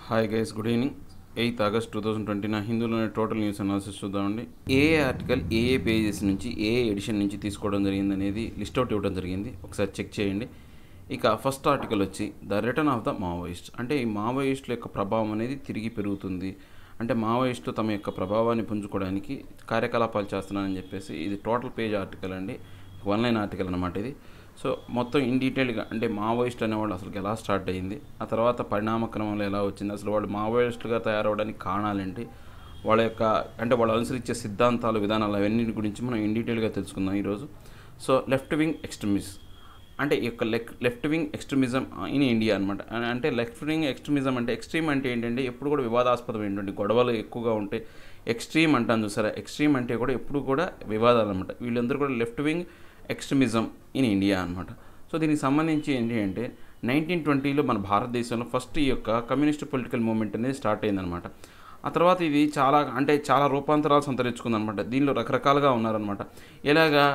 Hi guys, good evening. 8th August 2020 హిందూలోని total news analysis చూద్దామండి. ఏ ఆర్టికల్ ఏ పేజెస్ నుంచి ఏ ఎడిషన్ నుంచి తీసుకోవడం జరిగింది అనేది లిస్ట్ అవుట్ ఇవ్వడం జరిగింది. ఒకసారి చెక్ చేయండి. ఇక ఫస్ట్ ఆర్టికల్ వచ్చి the return of the Maoist. అంటే ఈ మావోయిస్టుల యొక్క ప్రభావం అనేది తిరిగి పెరుగుతుంది. అంటే మావోయిస్టులు తమ యొక్క ప్రభావాన్ని పుంజుకోవడానికి కార్యకలాపాలు చేస్తున్నారని చెప్పేసి ఇది టోటల్ పేజ్ ఆర్టికల్ అండి, వన్ లైన్ ఆర్టికల్ అనమాట ఇది. సో మొత్తం ఇన్ డీటెయిల్గా అంటే మావోయిస్ట్ అనేవాళ్ళు అసలు ఎలా స్టార్ట్ అయ్యింది, ఆ తర్వాత పరిణామక్రమంలో ఎలా వచ్చింది, అసలు వాళ్ళు మావోయిస్టులుగా తయారవడానికి కారణాలేంటి, వాళ్ళ యొక్క అంటే వాళ్ళు అనుసరించే సిద్ధాంతాలు విధానాలు అవన్నీ గురించి మనం ఇన్ డీటెయిల్గా తెలుసుకుందాం ఈరోజు. సో లెఫ్ట్ వింగ్ ఎక్స్ట్రీమిస్ట్ అంటే ఈ యొక్క left wing extremism in India అనమాట. అంటే లెఫ్ట్ వింగ్ ఎక్స్ట్రీమిజం అంటే ఎక్స్ట్రీమ్ అంటే ఏంటంటే ఎప్పుడు కూడా వివాదాస్పదం ఏంటంటే గొడవలు ఎక్కువగా ఉంటాయి. ఎక్స్ట్రీమ్ అంటాను చూసారా, ఎక్స్ట్రీమ్ అంటే కూడా ఎప్పుడు కూడా వివాదాలు అనమాట. వీళ్ళందరూ కూడా left wing extremism in India అనమాట. సో దీనికి సంబంధించి ఏంటి అంటే 1920లో మన భారతదేశంలో ఫస్ట్ ఈ యొక్క కమ్యూనిస్ట్ పొలిటికల్ మూవ్మెంట్ అనేది స్టార్ట్ అయిందనమాట. ఆ తర్వాత ఇది చాలా రూపాంతరాలు సంతరించుకుందనమాట. దీనిలో రకరకాలుగా ఉన్నారనమాట. ఎలాగా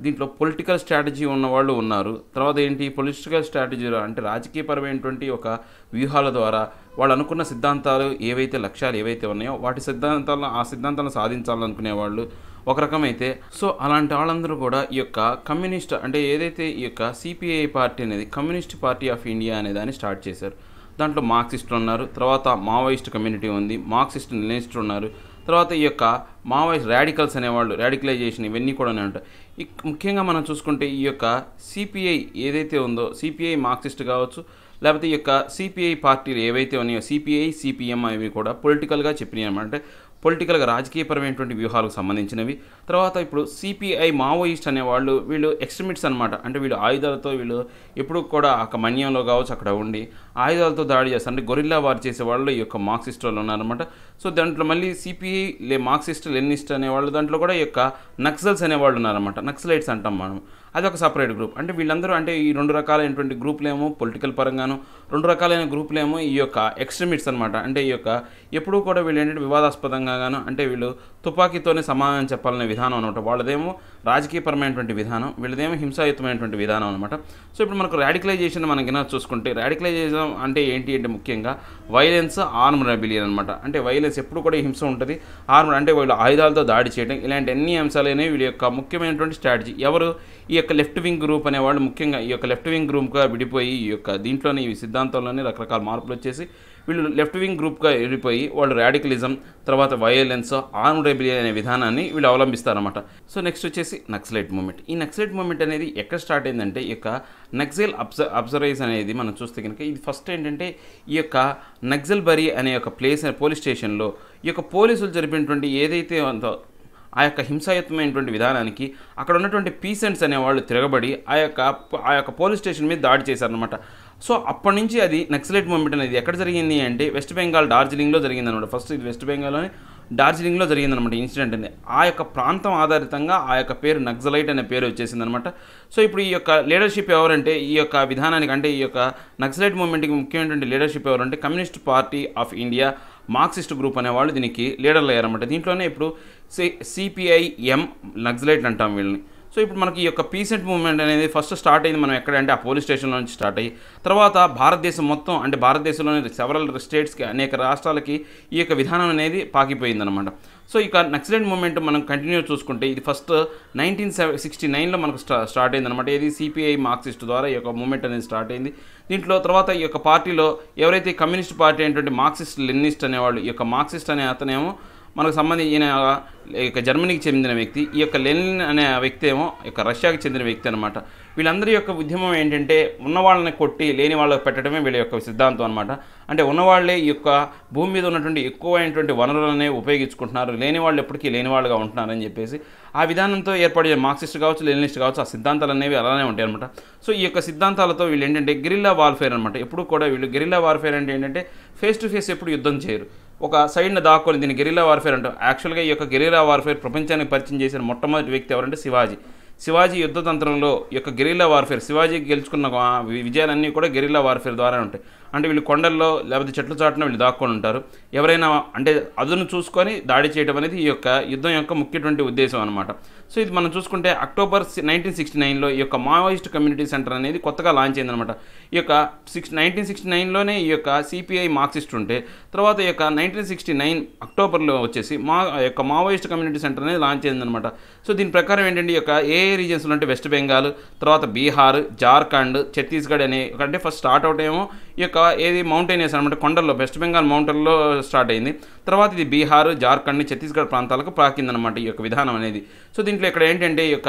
దీంట్లో పొలిటికల్ స్ట్రాటజీ ఉన్నవాళ్ళు ఉన్నారు. తర్వాత ఏంటి పొలిటికల్ స్ట్రాటజీలో అంటే రాజకీయపరమైనటువంటి ఒక వ్యూహాల ద్వారా వాళ్ళు అనుకున్న సిద్ధాంతాలు ఏవైతే లక్ష్యాలు ఏవైతే ఉన్నాయో వాటి సిద్ధాంతాలను సాధించాలనుకునే వాళ్ళు ఒక రకమైతే. సో అలాంటి వాళ్ళందరూ కూడా ఈ యొక్క కమ్యూనిస్ట్ అంటే ఏదైతే ఈ యొక్క సిపిఐ పార్టీ అనేది కమ్యూనిస్ట్ పార్టీ ఆఫ్ ఇండియా అనే దాన్ని స్టార్ట్ చేశారు. దాంట్లో మార్క్సిస్టులు ఉన్నారు, తర్వాత మావోయిస్ట్ కమ్యూనిటీ ఉంది, మార్క్సిస్ట్ లెనినిస్టులు ఉన్నారు, తర్వాత ఈ యొక్క మావోయిస్ట్ రాడికల్స్ అనేవాళ్ళు రాడికలైజేషన్ ఇవన్నీ కూడా ఉంటాయి. ముఖ్యంగా మనం చూసుకుంటే ఈ యొక్క సిపిఐ ఏదైతే ఉందో సిపిఐ మార్క్సిస్ట్ కావచ్చు, లేకపోతే ఈ యొక్క సిపిఐ పార్టీలు ఏవైతే ఉన్నాయో సిపిఐ సిపిఎం అవి కూడా పొలిటికల్గా చెప్పినాయి అన్నమాట. అంటే పొలిటికల్గా రాజకీయపరమైనటువంటి వ్యూహాలకు సంబంధించినవి. తర్వాత ఇప్పుడు సిపిఐ మావోయిస్ట్ అనేవాళ్ళు వీళ్ళు ఎక్స్ట్రీమిస్ట్స్ అనమాట. అంటే వీళ్ళు ఆయుధాలతో వీళ్ళు ఎప్పుడు కూడా ఒక మన్యంలో కావచ్చు అక్కడ ఉండి ఆయుధాలతో దాడి చేస్తారు. అంటే గొరిల్లా వార్ చేసే వాళ్ళు ఈ యొక్క మార్క్సిస్ట్ వాళ్ళు ఉన్నారనమాట. సో దాంట్లో మళ్ళీ సిపిఐ మార్క్సిస్ట్ లెనినిస్ట్ అనేవాళ్ళు దాంట్లో కూడా ఈ యొక్క నక్సల్స్ అనేవాళ్ళు ఉన్నారనమాట. నక్సలైట్స్ అంటాం మనం. అది ఒక సపరేట్ గ్రూప్. అంటే వీళ్ళందరూ అంటే ఈ రెండు రకాలైనటువంటి గ్రూపులేమో పొలిటికల్ పరంగాను, రెండు రకాలైన గ్రూపులేమో ఈ యొక్క ఎక్స్ట్రీమిస్ట్స్ అనమాట. అంటే ఈ యొక్క ఎప్పుడూ కూడా వీళ్ళు ఏంటంటే వివాదాస్పదంగా గాను అంటే వీళ్ళు తుపాకీతోనే సమాధానం చెప్పాలనే విధానం అనమాట. వాళ్ళదేమో రాజకీయపరమైనటువంటి విధానం, వీళ్ళదేమో హింసాయుతమైనటువంటి విధానం అనమాట. సో ఇప్పుడు మనకు రాడికలైజేషన్ మనకి చూసుకుంటే రాడికలైజేషన్ అంటే ఏంటి అంటే ముఖ్యంగా వైలెన్స్, ఆర్మ్ రెబిలియన్ అనమాట. అంటే వైలెన్స్ ఎప్పుడు కూడా హింస ఉంటుంది, ఆర్మ్ అంటే వీళ్ళు ఆయుధాలతో దాడి చేయడం, ఇలాంటి అన్ని అంశాలనే వీళ్ళ యొక్క ముఖ్యమైనటువంటి స్ట్రాటజీ. ఎవరు ఈ యొక్క లెఫ్ట్ వింగ్ గ్రూప్ అనేవాళ్ళు ముఖ్యంగా ఈ యొక్క లెఫ్ట్ వింగ్ గ్రూప్గా విడిపోయి ఈ యొక్క దీంట్లోనే ఈ సిద్ధాంతంలోనే రకరకాల మార్పులు వచ్చేసి వీళ్ళు లెఫ్ట్ వింగ్ గ్రూప్గా విడిపోయి వాళ్ళు రాడికలిజం, తర్వాత వైలెన్స్, ఆర్మ్ రెబిలియన్ అనే విధానాన్ని వీళ్ళు అవలంబిస్తారన్నమాట. సో నెక్స్ట్ వచ్చేసి నక్సలైట్ మూవ్మెంట్. ఈ నక్సలైట్ మూవ్మెంట్ అనేది ఎక్కడ స్టార్ట్ అయిందంటే ఈ యొక్క నక్సల్ అబ్జర్వైజ్ అనేది మనం చూస్తే కనుక ఇది ఫస్ట్ ఏంటంటే ఈ యొక్క నక్సల్బరీ అనే ఒక పోలీస్ స్టేషన్లో ఈ యొక్క పోలీసులు జరిపినటువంటి ఏదైతే ఆ యొక్క హింసాయుతమైనటువంటి విధానానికి అక్కడ ఉన్నటువంటి పీసెంట్స్ అనేవాళ్ళు తిరగబడి ఆ యొక్క పోలీస్ స్టేషన్ మీద దాడి చేశారనమాట. సో అప్పటి నుంచి అది నక్సలైట్ మూవ్మెంట్ అనేది ఎక్కడ జరిగింది అంటే వెస్ట్ బెంగాల్ డార్జిలింగ్లో జరిగిందనమాట. ఫస్ట్ ఇది వెస్ట్ బెంగాల్లోని డార్జిలింగ్లో జరిగిందనమాట ఇన్సిడెంట్ అనేది. ఆ యొక్క ప్రాంతం ఆధారితంగా ఆ యొక్క పేరు నక్సలైట్ అనే పేరు వచ్చేసిందనమాట. సో ఇప్పుడు ఈ యొక్క లీడర్షిప్ ఎవరంటే ఈ యొక్క విధానానికి అంటే ఈ యొక్క నక్సలైట్ మూవ్మెంట్కి ముఖ్యమైనటువంటి లీడర్షిప్ ఎవరంటే communist party of India Marxist group అనేవాళ్ళు దీనికి లీడర్లు అయ్యారన్నమాట. దీంట్లోనే ఇప్పుడు సిపిఐఎం నక్సలైట్ అంటాం వీళ్ళని. సో ఇప్పుడు మనకి ఈ యొక్క పీసెంట్ మూవ్మెంట్ అనేది ఫస్ట్ స్టార్ట్ అయింది మనం ఎక్కడంటే ఆ పోలీస్ స్టేషన్లో నుంచి స్టార్ట్ అయ్యి తర్వాత భారతదేశం మొత్తం అంటే భారతదేశంలోని సెవరల్ స్టేట్స్కి అనేక రాష్ట్రాలకి ఈ యొక్క విధానం అనేది పాకిపోయిందనమాట. సో ఇక నక్సలైట్ మూవ్మెంట్ మనం కంటిన్యూ చూసుకుంటే ఇది ఫస్ట్ 1969లో మనకు స్టార్ట్ అయిందనమాట. ఇది సిపిఐ మార్క్సిస్ట్ ద్వారా ఈ యొక్క మూవ్మెంట్ అనేది స్టార్ట్ అయింది. దీంట్లో తర్వాత ఈ యొక్క పార్టీలో ఎవరైతే కమ్యూనిస్ట్ పార్టీ అయినటువంటి మార్క్సిస్ట్ లెనినిస్ట్ అనేవాళ్ళు ఈ యొక్క మార్క్సిస్ట్ అనే అతనేమో మనకు సంబంధించిన ఈ యొక్క జర్మనీకి చెందిన వ్యక్తి, ఈ యొక్క లెనిన్ అనే వ్యక్తి ఏమో ఈ యొక్క రష్యాకి చెందిన వ్యక్తి అనమాట. వీళ్ళందరి యొక్క ఉద్యమం ఏంటంటే ఉన్నవాళ్ళని కొట్టి లేని వాళ్ళకి పెట్టడమే వీళ్ళ యొక్క సిద్ధాంతం అనమాట. అంటే ఉన్నవాళ్ళే ఈ యొక్క భూమి మీద ఉన్నటువంటి ఎక్కువైనటువంటి వనరులనే ఉపయోగించుకుంటున్నారు, లేని వాళ్ళు ఎప్పటికీ లేని వాళ్ళుగా ఉంటున్నారని చెప్పేసి ఆ విధానంతో ఏర్పడే మార్క్సిస్ట్ కావచ్చు లెనినిస్ట్ కావచ్చు ఆ సిద్ధాంతాలు అనేవి అలానే ఉంటాయి అనమాట. సో ఈ యొక్క సిద్ధాంతాలతో వీళ్ళు ఏంటంటే గెరిల్లా వార్ఫేర్ అనమాట. ఎప్పుడు కూడా వీళ్ళు గెరిల్లా వార్ఫేర్ అంటే ఏంటంటే ఫేస్ టు ఫేస్ ఎప్పుడు యుద్ధం చేయరు, ఒక సైడ్న దాక్కొని దీన్ని గెరిల్లా వార్ఫేర్ అంటారు. యాక్చువల్గా ఈ యొక్క గెరిల్లా వార్ఫేర్ ప్రపంచానికి పరిచయం చేసిన మొట్టమొదటి వ్యక్తి ఎవరంటే శివాజీ యుద్ధతంత్రంలో ఈ యొక్క గెరిల్లా వార్ఫేర్ శివాజీకి గెలుచుకున్న విజయాలన్నీ కూడా గెరిల్లా వార్ఫేర్ ద్వారా ఉంటాయి. అంటే వీళ్ళు కొండల్లో లేకపోతే చెట్ల చాటున వీళ్ళు దాక్కొని ఉంటారు. ఎవరైనా అంటే అదును చూసుకొని దాడి చేయడం అనేది ఈ యొక్క యుద్ధం యొక్క ముఖ్యటువంటి ఉద్దేశం అనమాట. సో ఇది మనం చూసుకుంటే అక్టోబర్ 1969లో ఈ యొక్క మావోయిస్ట్ కమ్యూనిటీ సెంటర్ అనేది కొత్తగా లాంచ్ అయిందనమాట. ఈ యొక్క 1969లోనే ఈ యొక్క సిపిఐ మార్క్సిస్ట్ ఉంటే తర్వాత ఈ యొక్క 1969 అక్టోబర్లో వచ్చేసి యొక్క మావోయిస్ట్ కమ్యూనిటీ సెంటర్ అనేది లాంచ్ అయిందనమాట. సో దీని ప్రకారం ఏంటంటే ఈ యొక్క ఏ రీజన్స్లో అంటే వెస్ట్ బెంగాల్, తర్వాత బీహార్, జార్ఖండ్, ఛత్తీస్గఢ్ అనే అంటే ఫస్ట్ స్టార్ట్ అవుట్ ఏమో ఈ యొక్క ఏది మౌంటైనియస్ అనమాట, కొండల్లో వెస్ట్ బెంగాల్ మౌంటైన్లో స్టార్ట్ అయింది. తర్వాత ఇది బీహార్, జార్ఖండ్, ఛత్తీస్గఢ్ ప్రాంతాలకు ప్రాకిందనమాట ఈ యొక్క విధానం అనేది. సో దీంట్లో ఇక్కడ ఏంటంటే ఈ యొక్క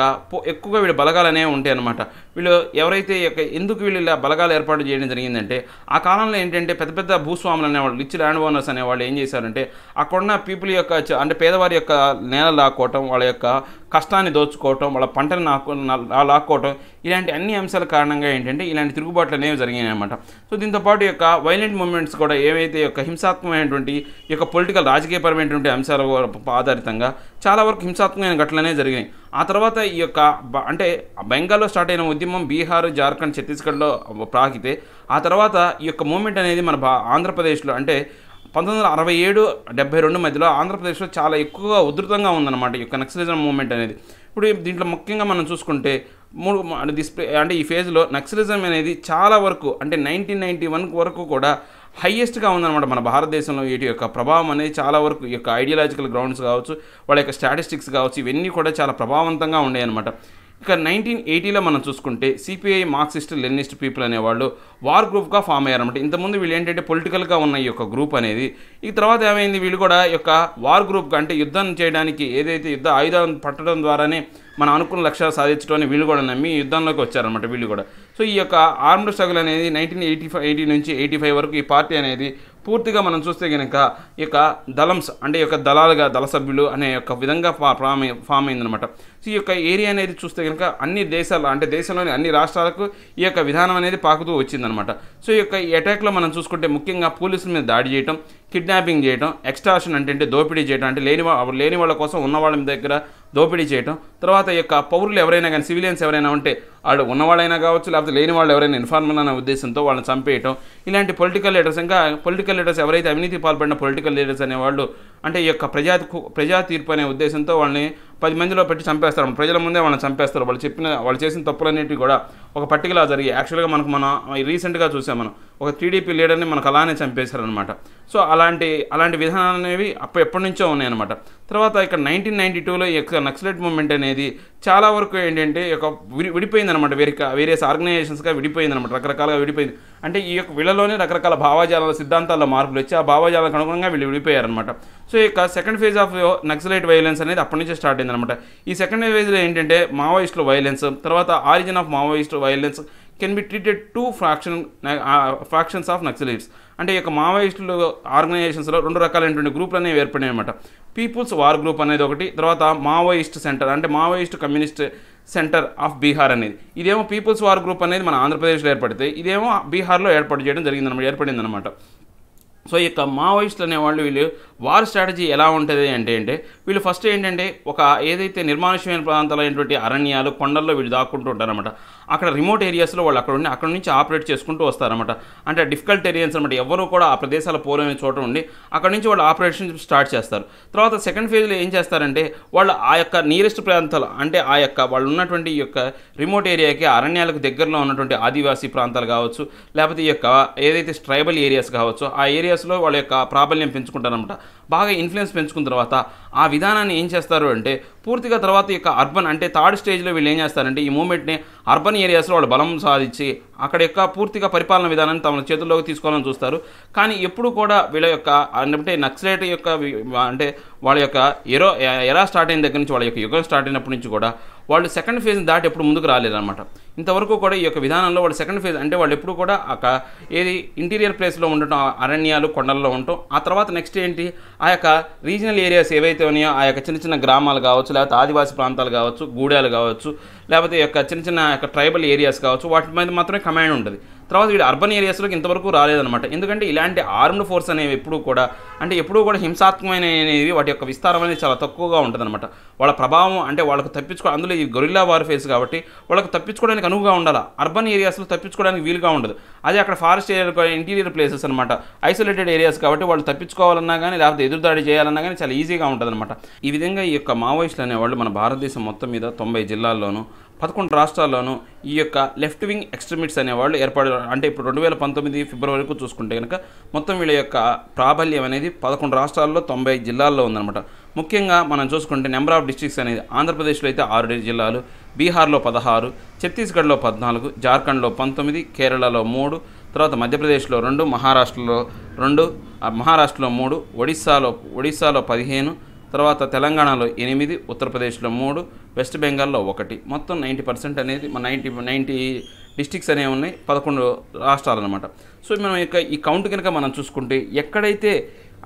ఎక్కువగా వీళ్ళు బలగాలు అనేవి ఉంటాయి అనమాట. వీళ్ళు ఎవరైతే ఎందుకు వీళ్ళు ఇలా బలగాలు ఏర్పాటు చేయడం జరిగిందంటే ఆ కాలంలో ఏంటంటే పెద్ద పెద్ద భూస్వాములు అనేవాళ్ళు, రిచ్ ల్యాండ్ ఓనర్స్ అనేవాళ్ళు ఏం చేశారంటే అక్కడున్న పీపుల్ యొక్క అంటే పేదవారి యొక్క నేల లాక్కోవటం, వాళ్ళ యొక్క కష్టాన్ని దోచుకోవటం, వాళ్ళ పంటను లాక్కోవటం, ఇలాంటి అన్ని అంశాల కారణంగా ఏంటంటే ఇలాంటి తిరుగుబాట్లు అనేవి జరిగాయి అనమాట. సో దీంతోపాటు యొక్క వైలెంట్ మూమెంట్స్ కూడా ఏవైతే యొక్క హింసాత్మకమైనటువంటి ఈ యొక్క పొలిటికల్ రాజకీయపరమైనటువంటి అంశాల ఆధారితంగా చాలా వరకు హింసాత్మకమైన ఘటనలనే జరిగాయి. ఆ తర్వాత ఈ యొక్క అంటే బెంగాల్లో స్టార్ట్ అయిన ఉద్యమం బీహార్, జార్ఖండ్, ఛత్తీస్గఢ్లో ప్రాకితే ఆ తర్వాత ఈ యొక్క మూమెంట్ అనేది మన ఆంధ్రప్రదేశ్లో అంటే 1967-72 మధ్యలో ఆంధ్రప్రదేశ్లో చాలా ఎక్కువగా ఉధృతంగా ఉందన్నమాట ఈ యొక్క నక్సలిజం మూమెంట్ అనేది. ఇప్పుడు దీంట్లో ముఖ్యంగా మనం చూసుకుంటే అంటే ఈ ఫేజ్లో నక్సలిజం అనేది చాలా వరకు అంటే 1991 వరకు కూడా హైయెస్ట్గా ఉందన్నమాట మన భారతదేశంలో. వీటి యొక్క ప్రభావం అనేది చాలా వరకు ఈ యొక్క ఐడియాలజికల్ గ్రౌండ్స్ కావచ్చు, వాళ్ళ యొక్క స్టాటిస్టిక్స్ కావచ్చు, ఇవన్నీ కూడా చాలా ప్రభావవంతంగా ఉండేవి అనమాట. ఇక 1980లో మనం చూసుకుంటే సిపిఐ మార్క్సిస్ట్ లెనినిస్ట్ పీపుల్ అనేవాళ్ళు వార్ గ్రూప్గా ఫామ్ అయ్యారన్నమాట. ఇంతకుముందు వీళ్ళు ఏంటంటే పొలిటికల్గా ఉన్న ఈ యొక్క గ్రూప్ అనేది ఈ తర్వాత ఏమైంది, వీళ్ళు కూడా ఈ యొక్క వార్ గ్రూప్గా అంటే యుద్ధం చేయడానికి ఏదైతే యుద్ధ ఆయుధాలను పట్టడం ద్వారానే మనం అనుకున్న లక్ష్యాలు సాధించడం వీళ్ళు కూడా నమ్మి యుద్ధంలోకి వచ్చారన్నమాట వీళ్ళు కూడా. సో ఈ యొక్క ఆర్మ్డ్ స్ట్రగుల్ అనేది 1980 నుంచి 85 వరకు ఈ పార్టీ అనేది పూర్తిగా మనం చూస్తే కనుక ఈ యొక్క దళంస్ అంటే ఈ యొక్క దళాలుగా దళ సభ్యులు అనే యొక్క విధంగా ఫామ్ అయిందనమాట. సో ఈ యొక్క ఏరియా అనేది చూస్తే కనుక అన్ని దేశాలు అంటే దేశంలోని అన్ని రాష్ట్రాలకు ఈ యొక్క విధానం అనేది పాకుతూ వచ్చిందనమాట. సో ఈ యొక్క అటాక్లో మనం చూసుకుంటే ముఖ్యంగా పోలీసుల మీద దాడి చేయడం, కిడ్నాపింగ్ చేయడం, ఎక్స్టార్షన్ అంటే దోపిడీ చేయడం, అంటే లేని వాళ్ళ కోసం ఉన్న వాళ్ళ దగ్గర దోపిడీ చేయడం, తర్వాత ఈ యొక్క పౌరులు ఎవరైనా కానీ సివిలియన్స్ ఎవరైనా ఉంటే వాళ్ళు ఉన్నవాళ్ళైనా కావచ్చు లేకపోతే లేని వాళ్ళు ఎవరైనా ఇన్ఫార్మర్ అనే ఉద్దేశంతో వాళ్ళని చంపేయటం, ఇలాంటి పొలిటికల్ లీడర్స్ ఎవరైతే అవినీతి పాల్పడిన పొలిటికల్ లీడర్స్ అనేవాళ్ళు అంటే ఈ యొక్క ప్రజా తీర్పు అనే ఉద్దేశంతో వాళ్ళని 10 మందిలో పెట్టి చంపేస్తారు. ప్రజల ముందే వాళ్ళని చంపేస్తారు. వాళ్ళు చేసిన తప్పులన్నిటి కూడా ఒక పర్టికులర్ జరిగి యాక్చువల్గా మనం రీసెంట్గా చూసాం, మనం ఒక టీడీపీ లీడర్ని మనకు అలానే చంపేశారనమాట. సో అలాంటి విధానాలు అనేవి ఎప్పటి నుంచో ఉన్నాయన్నమాట. తర్వాత ఇక్కడ 1992లో ఈ యొక్క నక్సలైట్ మూవ్మెంట్ అనేది చాలా వరకు ఏంటంటే ఒక విడిపోయిందనమాట, వేరియస్ ఆర్గనైజేషన్స్గా విడిపోయిందనమాట, రకరకాలుగా విడిపోయింది. అంటే ఈ యొక్క వీళ్ళలోనే రకరకాల భావజాల సిద్ధాంతాల్లో మార్పులు వచ్చి ఆ భావజాలకు అనుగుణంగా వీళ్ళు విడిపోయారనమాట. సో ఈ యొక్క second phase of naxalite violence అనేది అప్పటి నుంచే స్టార్ట్ అయిందనమాట. ఈ సెకండ్ ఫేజ్లో ఏంటంటే మావోయిస్టుల వైలెన్స్, తర్వాత origin of Maoist violence can be treated 2 fractions of Naxalites. అంటే ఈ యొక్క మావోయిస్టులు ఆర్గనైజేషన్స్లో 2 రకాలైనటువంటి గ్రూపులు అనేవి ఏర్పడినాయి అనమాట. పీపుల్స్ వార్ గ్రూప్ అనేది ఒకటి, తర్వాత మావోయిస్ట్ సెంటర్ అంటే Maoist communist centre of Bihar అనేది. ఇదేమో పీపుల్స్ వార్ గ్రూప్ అనేది మన ఆంధ్రప్రదేశ్లో ఏర్పడితే ఇదేమో బీహార్లో ఏర్పడిందనమాట. సో ఈ యొక్క మావోయిస్టులు అనేవాళ్ళు వీళ్ళు వార్ స్ట్రాటజీ ఎలా ఉంటుంది అంటే వీళ్ళు ఫస్ట్ ఏంటంటే ఒక ఏదైతే నిర్మానుష్యమైన ప్రాంతాలైనటువంటి అరణ్యాలు, కొండల్లో వీళ్ళు దాక్కుంటూ ఉంటారన్నమాట. అక్కడ రిమోట్ ఏరియాస్లో వాళ్ళు అక్కడ నుంచి ఆపరేట్ చేసుకుంటూ వస్తారన్నమాట. అంటే డిఫికల్ట్ ఏరియాస్ అనమాట, ఎవరు కూడా ఆ ప్రదేశాల పోలేని చోట ఉండి అక్కడ నుంచి వాళ్ళు ఆపరేషన్ స్టార్ట్ చేస్తారు. తర్వాత సెకండ్ ఫేజ్లో ఏం చేస్తారంటే వాళ్ళు ఆ యొక్క నియరెస్ట్ ప్రాంతాలు అంటే ఆ యొక్క వాళ్ళు ఉన్నటువంటి ఈ యొక్క రిమోట్ ఏరియాకి అరణ్యాలకు దగ్గరలో ఉన్నటువంటి ఆదివాసీ ప్రాంతాలు కావచ్చు, లేకపోతే ఈ యొక్క ఏదైతే ట్రైబల్ ఏరియాస్ కావచ్చు ఆ ఏరియాస్లో వాళ్ళ యొక్క ప్రాబల్యం పెంచుకుంటారన్నమాట. బాగా ఇన్ఫ్లుయెన్స్ పెంచుకున్న తర్వాత ఆ విధానాన్ని ఏం చేస్తారు అంటే పూర్తిగా తర్వాత ఈ యొక్క అర్బన్ అంటే థర్డ్ స్టేజ్లో వీళ్ళు ఏం చేస్తారంటే ఈ మూమెంట్ని అర్బన్ ఏరియాస్లో వాళ్ళు బలం సాధించి అక్కడ యొక్క పూర్తిగా పరిపాలన విధానాన్ని తమ చేతుల్లోకి తీసుకోవాలని చూస్తారు. కానీ ఎప్పుడు కూడా వీళ్ళ యొక్క అంటే నక్సలైట్ యొక్క అంటే వాళ్ళ యొక్క ఎరా స్టార్ట్ అయిన దగ్గర నుంచి వాళ్ళ యొక్క యుగం స్టార్ట్ అయినప్పటి నుంచి కూడా వాళ్ళు సెకండ్ ఫేజ్ దాటి ఎప్పుడు ముందుకు రాలేదన్నమాట. ఇంతవరకు కూడా ఈ యొక్క విధానంలో వాళ్ళు సెకండ్ ఫేజ్ అంటే వాళ్ళు ఎప్పుడు కూడా ఏది ఇంటీరియర్ ప్లేస్లో ఉండటం, అరణ్యాలు, కొండల్లో ఉండటం. ఆ తర్వాత నెక్స్ట్ ఏంటి ఆ యొక్క రీజనల్ ఏరియాస్ ఏవైతే ఉన్నాయో ఆ యొక్క చిన్న చిన్న గ్రామాలు కావచ్చు, లేకపోతే ఆదివాసీ ప్రాంతాలు కావచ్చు, గూడాలు కావచ్చు, లేకపోతే యొక్క చిన్న చిన్న యొక్క ట్రైబల్ ఏరియాస్ కావచ్చు, వాటి మీద మాత్రమే కమాండ్ ఉంటుంది. తర్వాత వీడు అర్బన్ ఏరియాస్లోకి ఇంతవరకు రాలేదన్నమాట. ఎందుకంటే ఇలాంటి ఆర్మ్డ్ ఫోర్స్ అనేవి ఎప్పుడూ కూడా హింసాత్మకమైనవి వాటి యొక్క విస్తారం అనేది చాలా తక్కువగా ఉంటుందన్నమాట. వాళ్ళ ప్రభావం అంటే వాళ్ళకు అందులో ఈ గొరిల్లా వార్ఫేర్స్ కాబట్టి వాళ్ళకు తప్పించుకోవడానికి అనువుగా ఉండాలి. అర్బన్ ఏరియాస్లో తప్పించుకోవడానికి వీలుగా ఉండదు. అదే అక్కడ ఫారెస్ట్ ఏరియా ఇంటీరియర్ ప్లేసెస్ అనమాట, ఐసోలేటెడ్ ఏరియాస్ కాబట్టి వాళ్ళు తప్పించుకోవాలన్నా కానీ లేకపోతే ఎదురుదాడి చేయాలన్నా కానీ చాలా ఈజీగా ఉంటుందన్నమాట. ఈ విధంగా ఈ యొక్క మావోయిస్టులు అనేవాళ్ళు మన భారతదేశం మొత్తం మీద 90 జిల్లాల్లోనూ 11 రాష్ట్రాల్లోనూ ఈ యొక్క లెఫ్ట్ వింగ్ ఎక్స్ట్రీమిస్ట్స్ అనేవాళ్ళు అంటే ఇప్పుడు 2019 ఫిబ్రవరి వరకు చూసుకుంటే కనుక మొత్తం వీళ్ళ యొక్క ప్రాబల్యం అనేది 11 రాష్ట్రాల్లో 90 జిల్లాల్లో ఉందన్నమాట. ముఖ్యంగా మనం చూసుకుంటే నెంబర్ ఆఫ్ డిస్ట్రిక్ట్స్ అనేది ఆంధ్రప్రదేశ్లో అయితే 6 జిల్లాలు, బీహార్లో 16, ఛత్తీస్గఢ్లో 14, జార్ఖండ్లో 19, కేరళలో 3, తర్వాత మధ్యప్రదేశ్లో 2, మహారాష్ట్రలో 2, మహారాష్ట్రలో 3, ఒడిస్సాలో 15, తర్వాత తెలంగాణలో 8, ఉత్తరప్రదేశ్లో 3, వెస్ట్ బెంగాల్లో 1, మొత్తం 90% అనేది 90 డిస్ట్రిక్ట్స్ అనేవి ఉన్నాయి 11 రాష్ట్రాలు అనమాట. సో మనం ఈ కౌంట్ కనుక మనం చూసుకుంటే ఎక్కడైతే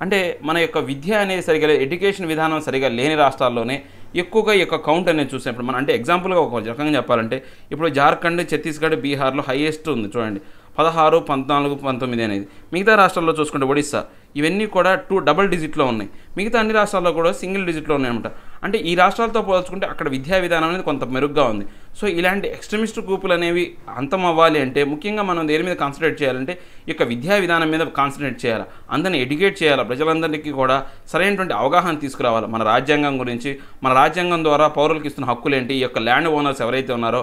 అంటే మన యొక్క విద్య అనేది సరిగా ఎడ్యుకేషన్ విధానం సరిగా లేని రాష్ట్రాల్లోనే ఎక్కువగా ఈ యొక్క కౌంట్ అనేది చూసినప్పుడు మనం అంటే ఎగ్జాంపుల్గా ఒక రకంగా చెప్పాలంటే ఇప్పుడు జార్ఖండ్, ఛత్తీస్గఢ్, బీహార్లో హైయెస్ట్ ఉంది చూడండి 16, 14, 19 అనేది. మిగతా రాష్ట్రాల్లో చూసుకుంటే ఒడిస్సా ఇవన్నీ కూడా డబుల్ డిజిట్లో ఉన్నాయి. మిగతా అన్ని రాష్ట్రాల్లో కూడా సింగిల్ డిజిట్లో ఉన్నాయన్నమాట. అంటే ఈ రాష్ట్రాలతో పోల్చుకుంటే అక్కడ విద్యా విధానం అనేది కొంత మెరుగ్గా ఉంది. సో ఇలాంటి ఎక్స్ట్రీమిస్ట్ గ్రూపులు అనేవి అంతం అవ్వాలి అంటే ముఖ్యంగా మనం దేని మీద కాన్సన్ట్రేట్ చేయాలంటే ఈ యొక్క విద్యా విధానం మీద కాన్సన్ట్రేట్ చేయాలి. అందరినీ ఎడ్యుకేట్ చేయాలి. ప్రజలందరికీ కూడా సరైనటువంటి అవగాహన తీసుకురావాలి మన రాజ్యాంగం గురించి. మన రాజ్యాంగం ద్వారా పౌరులకు ఇస్తున్న హక్కులు ఏంటి, ఈ యొక్క ల్యాండ్ ఓనర్స్ ఎవరైతే ఉన్నారో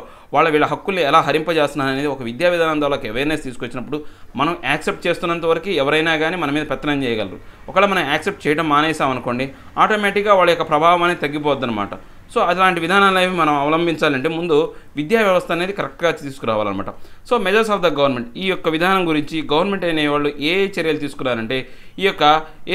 వీళ్ళ హక్కులు ఎలా హరింపజేస్తున్నారు అనేది ఒక విద్యా విధానం ద్వారా అవేర్నెస్ తీసుకొచ్చినప్పుడు మనం యాక్సెప్ట్ చేస్తున్నంత వరకు ఎవరైనా కానీ మన మీద పెత్తనం చేయగలరు. ఒకవేళ మనం యాక్సెప్ట్ చేయడం మానేసామనుకోండి ఆటోమేటిక్గా వాళ్ళ యొక్క ప్రభావం అనేది తగ్గిపోద్ది అనమాట. సో అలాంటి విధానాలు అనేవి మనం అవలంబించాలంటే ముందు విద్యా వ్యవస్థ అనేది కరెక్ట్గా తీసుకురావాలన్నమాట. So measures of the government ఈ యొక్క విధానం గురించి గవర్నమెంట్ అనేవాళ్ళు ఏ చర్యలు తీసుకున్నారంటే ఈ యొక్క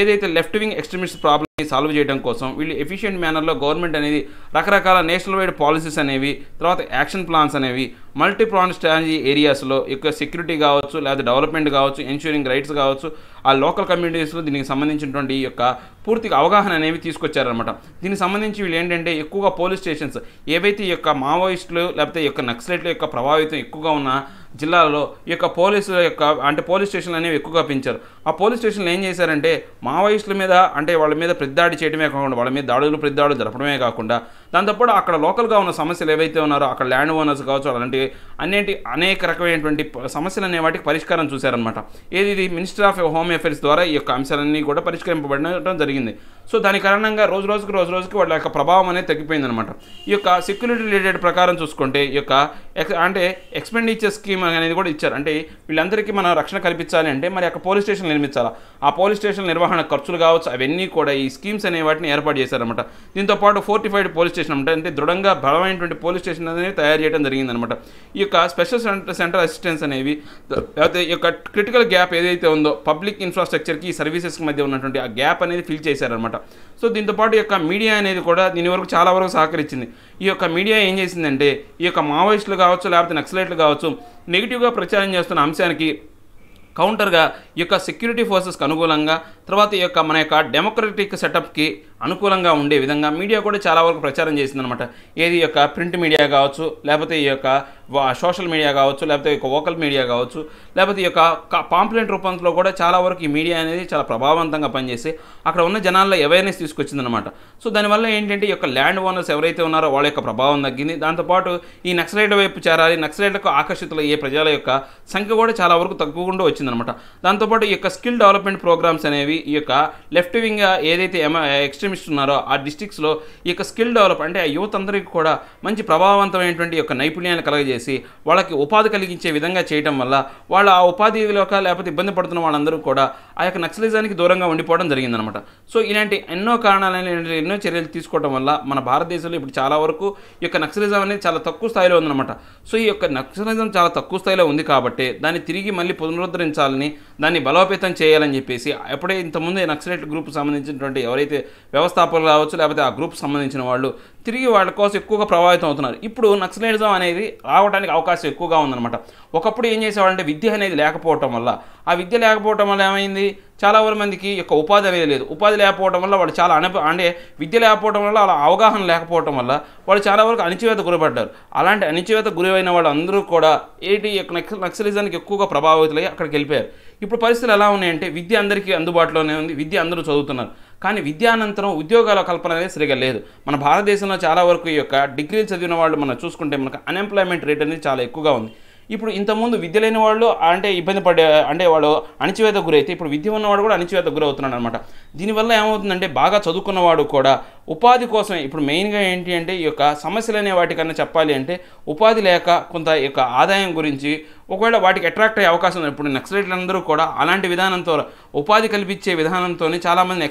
ఏదైతే లెఫ్ట్ వింగ్ ఎక్స్ట్రీమిస్ట్ ప్రాబ్లమ్ని సాల్వ్ చేయడం కోసం వీళ్ళు ఎఫిషియెంట్ మేనర్లో గవర్నమెంట్ అనేది రకరకాల నేషనల్ వైడ్ పాలసీస్ అనేవి, తర్వాత యాక్షన్ ప్లాన్స్ అనేవి, మల్టీ ప్రాన్ స్ట్రాటజీ ఏరియాస్లో యొక్క సెక్యూరిటీ కావచ్చు, లేదా డెవలప్మెంట్ కావచ్చు, ఎన్ష్యూరింగ్ రైట్స్ కావచ్చు, ఆ లోకల్ కమ్యూనిటీస్లో దీనికి సంబంధించినటువంటి ఈ యొక్క పూర్తిగా అవగాహన అనేవి తీసుకొచ్చారనమాట. దీనికి సంబంధించి వీళ్ళు ఏంటంటే ఎక్కువగా పోలీస్ స్టేషన్స్ ఏవైతే ఈ యొక్క మావోయిస్టులు లేకపోతే ఈ యొక్క నక్సలైట్ల యొక్క ప్రభావితం ఎక్కువగా ఉన్న జిల్లాలలో ఈ యొక్క పోలీసుల యొక్క అంటే పోలీస్ స్టేషన్లు అనేవి ఎక్కువగా పెంచారు. ఆ పోలీస్ స్టేషన్లు ఏం చేశారంటే మావోయిస్టుల మీద అంటే వాళ్ళ మీద ప్రతిదాడి చేయడమే కాకుండా వాళ్ళ మీద ప్రతిదాడులు జరపడమే కాకుండా దాంతోపాటు అక్కడ లోకల్గా ఉన్న సమస్యలు ఏవైతే ఉన్నారో అక్కడ ల్యాండ్ ఓనర్స్ కావచ్చు అలాంటి అనేక రకమైనటువంటి సమస్యలు అనే వాటికి పరిష్కారం చూశారనమాట. ఇది మినిస్టర్ ఆఫ్ హోమ్ అఫైర్స్ ద్వారా ఈ యొక్క అంశాలన్నీ కూడా పరిష్కరింపబడడం జరిగింది. సో దాని కారణంగా రోజు రోజుకి వాళ్ళ యొక్క ప్రభావం అనేది తగ్గిపోయిందనమాట. ఈ యొక్క సెక్యూరిటీ రిలేటెడ్ ప్రకారం చూసుకుంటే ఈ యొక్క అంటే ఎక్స్పెండిచర్ స్కీమ్ అనేది కూడా ఇచ్చారు. అంటే వీళ్ళందరికీ మనం రక్షణ కల్పించాలి అంటే మరి అక్కడ పోలీస్ స్టేషన్ నిర్మించాలా, ఆ పోలీస్ స్టేషన్ నిర్వహణ ఖర్చులు కావచ్చు అవన్నీ కూడా ఈ స్కీమ్స్ అనే వాటిని ఏర్పాటు చేశారనమాట. దీంతోపాటు ఫోర్టిఫైడ్ పోలీస్ స్టేషన్ అంటే దృఢంగా బలమైనటువంటి పోలీస్ స్టేషన్ అనేది తయారు చేయడం జరిగిందనమాట. ఈ యొక్క స్పెషల్ సెంటర్ అసిస్టెన్స్ అనేవి లేకపోతే ఈ యొక్క క్రిటికల్ గ్యాప్ ఏదైతే ఉందో పబ్లిక్ ఇన్ఫ్రాస్ట్రక్చర్కి సర్వీసెస్కి మధ్య ఉన్నటువంటి ఆ గ్యాప్ అనేది ఫిల్ చేశారనమాట. సో దీంతోపాటు ఈ యొక్క మీడియా అనేది కూడా దీని వరకు చాలా వరకు సహకరించింది. ఈ యొక్క మీడియా ఏం చేసిందంటే ఈ యొక్క మావోయిస్టులు కావచ్చు లేకపోతే నక్సలైట్లు కావచ్చు నెగిటివ్గా ప్రచారం చేస్తున్న అంశానికి కౌంటర్గా ఈ యొక్క సెక్యూరిటీ ఫోర్సెస్కి అనుకూలంగా తర్వాత ఈ యొక్క మన యొక్క డెమోక్రటిక్ సెటప్కి అనుకూలంగా ఉండే విధంగా మీడియా కూడా చాలా వరకు ప్రచారం చేసిందనమాట. ఏది ఈ యొక్క ప్రింట్ మీడియా కావచ్చు లేకపోతే ఈ యొక్క సోషల్ మీడియా కావచ్చు లేకపోతే ఈ యొక్క వోకల్ మీడియా కావచ్చు లేకపోతే ఈ యొక్క పాంప్లెంట్ రూపంలో కూడా చాలా వరకు ఈ మీడియా అనేది చాలా ప్రభావవంతంగా పనిచేసి అక్కడ ఉన్న జనాల్లో అవేర్నెస్ తీసుకొచ్చిందనమాట. సో దానివల్ల ఏంటంటే ఈ యొక్క ల్యాండ్ ఓనర్స్ ఎవరైతే ఉన్నారో వాళ్ళ యొక్క ప్రభావం తగ్గింది. దాంతోపాటు ఈ నక్సలైట్ వైపు చేరాలి, నక్సలైట్లకు ఆకర్షితుల ఏ ప్రజల యొక్క సంఖ్య కూడా చాలా వరకు తగ్గకుండా వచ్చిందనమాట. దాంతోపాటు ఈ యొక్క స్కిల్ డెవలప్మెంట్ ప్రోగ్రామ్స్ అనేవి ఈ యొక్క లెఫ్ట్ వింగ్ ఏదైతే ఎక్స్ట్రీమిస్ట్ ఉన్నారో ఆ డిస్ట్రిక్ట్స్లో ఈ యొక్క స్కిల్ డెవలప్ అంటే ఆ యువత అందరికీ కూడా మంచి ప్రభావవంతమైనటువంటి యొక్క నైపుణ్యాన్ని కలగజేసి వాళ్ళకి ఉపాధి కలిగించే విధంగా చేయడం వల్ల వాళ్ళ ఆ ఉపాధిలోక లేకపోతే ఇబ్బంది పడుతున్న వాళ్ళందరూ కూడా ఆ యొక్క నక్సలిజానికి దూరంగా ఉండిపోవడం జరిగిందనమాట. సో ఇలాంటి ఎన్నో కారణాలైన ఎన్నో చర్యలు తీసుకోవడం వల్ల మన భారతదేశంలో ఇప్పుడు చాలా వరకు ఈ యొక్క నక్సలిజం అనేది చాలా తక్కువ స్థాయిలో ఉందన్నమాట. సో ఈ యొక్క నక్సలిజం చాలా తక్కువ స్థాయిలో ఉంది కాబట్టి దాన్ని తిరిగి మళ్ళీ పునరుద్ధరించాలని దాన్ని బలోపేతం చేయాలని చెప్పేసి ఎప్పుడే ఇంతకుముందు నక్సలైట్ గ్రూప్ సంబంధించినటువంటి ఎవరైతే వ్యవస్థాపకులు కావచ్చు లేకపోతే ఆ గ్రూప్ సంబంధించిన వాళ్ళు తిరిగి వాళ్ళ కోసం ఎక్కువగా ప్రభావితం అవుతున్నారు. ఇప్పుడు నక్సలైజం అనేది రావడానికి అవకాశం ఎక్కువగా ఉందన్నమాట. ఒకప్పుడు ఏం చేసేవాళ్ళంటే విద్య అనేది లేకపోవటం వల్ల, ఆ విద్య లేకపోవటం వల్ల ఏమైంది, చాలా మందికి యొక్క ఉపాధి అనేది లేదు. ఉపాధి లేకపోవడం వల్ల వాళ్ళు చాలా అంటే విద్య లేకపోవడం వల్ల అలా అవగాహన లేకపోవడం వల్ల వాళ్ళు చాలా వరకు అణిచివేత గురిపడ్డారు. అలాంటి అణిచివేత గురైన వాళ్ళు అందరూ కూడా నక్సలిజానికి ఎక్కువగా ప్రభావితులై అక్కడికి వెళ్ళిపోయారు. ఇప్పుడు పరిస్థితులు ఎలా ఉన్నాయంటే విద్య అందరికీ అందుబాటులోనే ఉంది, విద్య అందరూ చదువుతున్నారు. కానీ విద్యానంతరం ఉద్యోగాల కల్పన అనేది సరిగా లేదు. మన భారతదేశంలో చాలా వరకు ఈ యొక్క డిగ్రీలు చదివిన వాళ్ళు మనం చూసుకుంటే మనకు అన్ఎంప్లాయ్మెంట్ రేట్ అనేది చాలా ఎక్కువగా ఉంది. ఇప్పుడు ఇంతకుముందు విద్య లేని వాళ్ళు అంటే ఇబ్బంది పడే అంటే వాళ్ళు అణిచివేత గురైతే ఇప్పుడు విద్య ఉన్నవాడు కూడా అణిచివేత గురవుతున్నాడు అనమాట. దీనివల్ల ఏమవుతుందంటే బాగా చదువుకున్నవాడు కూడా ఉపాధి కోసమే ఇప్పుడు మెయిన్గా ఏంటి అంటే ఈ యొక్క సమస్యలు అనే వాటికన్నా చెప్పాలి అంటే ఉపాధి లేక కొంత ఈ యొక్క ఆదాయం గురించి ఒకవేళ వాటికి అట్రాక్ట్ అయ్యే అవకాశం ఉంది. ఇప్పుడు నక్సలైట్లందరూ కూడా అలాంటి విధానంతో ఉపాధి కల్పించే విధానంతో చాలామంది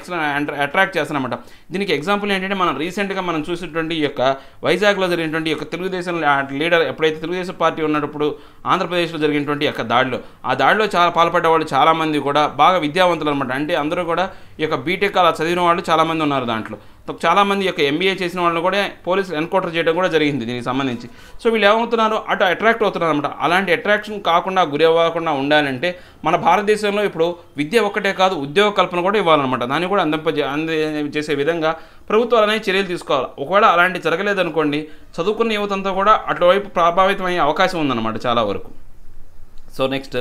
అట్రాక్ట్ చేస్తారన్నమాట. దీనికి ఎగ్జాంపుల్ ఏంటంటే మనం రీసెంట్గా మనం చూసినటువంటి ఈ యొక్క వైజాగ్లో జరిగినటువంటి ఈ యొక్క తెలుగుదేశం లీడర్ ఎప్పుడైతే తెలుగుదేశం పార్టీ ఉన్నప్పుడు ఆంధ్రప్రదేశ్లో జరిగినటువంటి యొక్క దాడిలో ఆ దాడిలో చాలా పాల్పడ్డ వాళ్ళు చాలామంది కూడా బాగా విద్యావంతులు అనమాట. అంటే అందరూ కూడా ఈ యొక్క బీటెక్ అలా చదివిన వాళ్ళు చాలామంది ఉన్నారు. దాంట్లో చాలామంది యొక్క ఎంబీఏ చేసిన వాళ్ళని కూడా పోలీసులు ఎన్కౌంటర్ చేయడం కూడా జరిగింది దీనికి సంబంధించి. సో వీళ్ళు ఏమవుతున్నారు అటు అట్రాక్ట్ అవుతున్నారు అనమాట. అలాంటి అట్రాక్షన్ కాకుండా గురి అవ్వకుండా ఉండాలంటే మన భారతదేశంలో ఇప్పుడు విద్య ఒక్కటే కాదు ఉద్యోగ కల్పన కూడా ఇవ్వాలన్నమాట. దాన్ని కూడా చేసే విధంగా ప్రభుత్వాలు అనేవి చర్యలు తీసుకోవాలి. ఒకవేళ అలాంటి జరగలేదనుకోండి చదువుకున్న యువతంతా కూడా అటువైపు ప్రభావితమయ్యే అవకాశం ఉందన్నమాట చాలా వరకు. So next,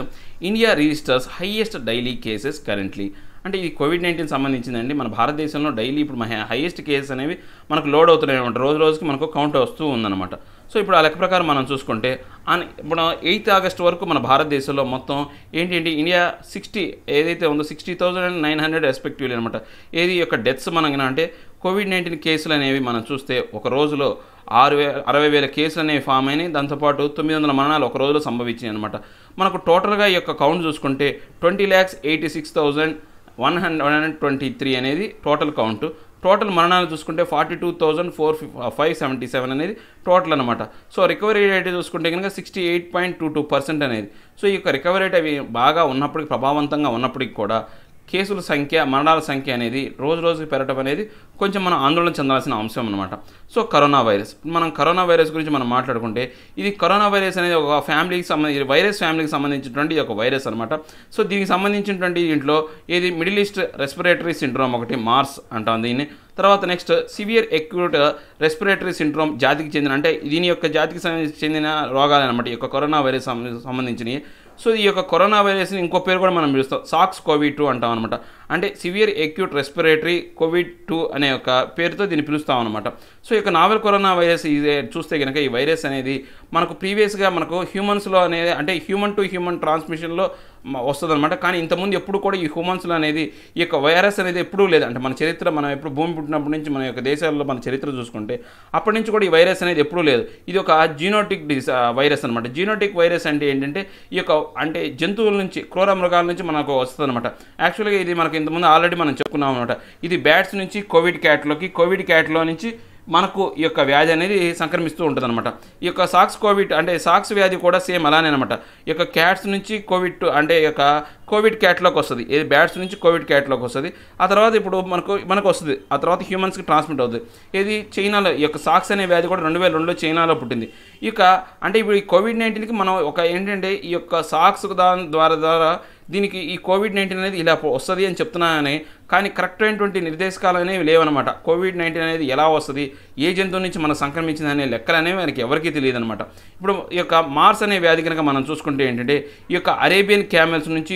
India registers highest daily cases currently. అంటే ఇది కోవిడ్-19 సంబంధించిందండి. మన భారతదేశంలో డైలీ ఇప్పుడు హైయెస్ట్ కేసెస్ అనేవి మనకు లోడ్ అవుతున్నాయి అనమాట. రోజు రోజుకి మనకు కౌంట్ వస్తూ ఉందన్నమాట. సో ఇప్పుడు ఆ లెక్క ప్రకారం మనం చూసుకుంటే ఇప్పుడు 8 ఆగస్టు వరకు మన భారతదేశంలో మొత్తం ఏంటి ఇండియా 60 ఏదైతే ఉందో 60,900 రెస్పెక్టివ్లీ అనమాట. ఏది యొక్క డెత్స్ మనం అంటే కోవిడ్-19 కేసులు అనేవి మనం చూస్తే ఒక రోజులో 60,000 కేసులు అనేవి ఫామ్ అయినాయి. దాంతోపాటు 900 మరణాలు ఒక రోజులో సంభవించాయి అనమాట. మనకు టోటల్గా ఈ యొక్క కౌంట్ చూసుకుంటే 20,86,123 అనేది టోటల్ కౌంట్. టోటల్ మరణాలు చూసుకుంటే 42,577 అనేది టోటల్ అనమాట. సో రికవరీ రేట్ చూసుకుంటే కనుక 68.22% అనేది. సో ఈ యొక్క రికవరీ రేట్ అవి బాగా ఉన్నప్పటికీ ప్రభావవంతంగా ఉన్నప్పటికీ కూడా కేసుల సంఖ్య మరణాల సంఖ్య అనేది రోజు రోజుకి పెరగడం అనేది కొంచెం మనం ఆందోళన చెందాల్సిన అంశం అనమాట. సో కరోనా వైరస్, మనం కరోనా వైరస్ గురించి మనం మాట్లాడుకుంటే ఇది కరోనా వైరస్ అనేది ఒక వైరస్ ఫ్యామిలీకి సంబంధించినటువంటి ఒక వైరస్ అనమాట. సో దీనికి సంబంధించినటువంటి దీంట్లో ఏది మిడిల్ ఈస్ట్ రెస్పిరేటరీ సిండ్రోమ్ ఒకటి మార్స్ అంటాం దీన్ని. తర్వాత next severe acute respiratory syndrome జాతికి చెందిన అంటే దీని యొక్క జాతికి చెందిన రోగాలు అనమాట ఈ యొక్క కరోనా వైరస్ సంబంధించినవి. సో ఈ యొక్క కరోనా వైరస్ని ఇంకో పేరు కూడా మనం పిలుస్తాం SARS-CoV-2 అంటాం అనమాట. అంటే సివియర్ అక్యూట్ రెస్పిరేటరీ కోవిడ్-2 అనే ఒక పేరుతో దీన్ని పిలుస్తాం అనమాట. సో ఈ యొక్క నావెల్ కరోనా వైరస్ చూస్తే కనుక ఈ వైరస్ అనేది మనకు ప్రీవియస్గా మనకు హ్యూమన్స్లో అనేది అంటే హ్యూమన్ టు హ్యూమన్ ట్రాన్స్మిషన్లో వస్తుందన్నమాట. కానీ ఇంతకుముందు ఎప్పుడు కూడా ఈ హ్యూమన్స్లో అనేది ఈ యొక్క వైరస్ అనేది ఎప్పుడూ లేదు. అంటే మన చరిత్ర మనం ఎప్పుడు భూమి పుట్టినప్పటి నుంచి మన యొక్క దేశాల్లో మన చరిత్ర చూసుకుంటే అప్పటి నుంచి కూడా ఈ వైరస్ అనేది ఎప్పుడూ లేదు. ఇది ఒక జీనోటిక్ వైరస్ అనమాట. జీనోటిక్ వైరస్ అంటే ఏంటంటే ఈ యొక్క అంటే జంతువుల నుంచి క్రూర మృగాల నుంచి మనకు వస్తుంది అనమాట. యాక్చువల్గా ఇది మనకు ఇంతకుముందు ఆల్రెడీ మనం చెప్పుకున్నాం అనమాట. ఇది బ్యాట్స్ నుంచి కోవిడ్ క్యాట్లో నుంచి మనకు ఈ యొక్క వ్యాధి అనేది సంక్రమిస్తూ ఉంటుంది అనమాట. ఈ యొక్క SARS-CoV అంటే సాక్స్ వ్యాధి కూడా సేమ్ అలానే అనమాట. ఈ యొక్క క్యాట్స్ నుంచి కోవిడ్ అంటే ఈ యొక్క కోవిడ్ క్యాట్లోకి వస్తుంది. ఏది బ్యాట్స్ నుంచి కోవిడ్ క్యాట్లోకి వస్తుంది. ఆ తర్వాత ఇప్పుడు మనకు వస్తుంది. ఆ తర్వాత హ్యూమన్స్కి ట్రాన్స్మిట్ అవుతుంది. ఏది చైనాలో ఈ యొక్క సాక్స్ అనే వ్యాధి కూడా 2002లో చైనాలో పుట్టింది. ఇక అంటే ఇప్పుడు ఈ కోవిడ్-19కి మనం ఒక ఏంటంటే ఈ యొక్క సాక్స్ ద్వారా దీనికి ఈ కోవిడ్-19 అనేది ఇలా వస్తుంది అని చెప్తున్నానని కానీ కరెక్ట్ అయినటువంటి నిర్దేశకాలు అనేవి లేవనమాట. కోవిడ్-19 అనేది ఎలా వస్తుంది, ఏ జంతువు నుంచి మనకు సంక్రమించింది అనే లెక్కలు అనేవి మనకి ఎవరికీ తెలియదు అనమాట. ఇప్పుడు ఈ యొక్క మార్స్ అనే వ్యాధి కనుక మనం చూసుకుంటే ఏంటంటే ఈ యొక్క అరేబియన్ క్యామెల్స్ నుంచి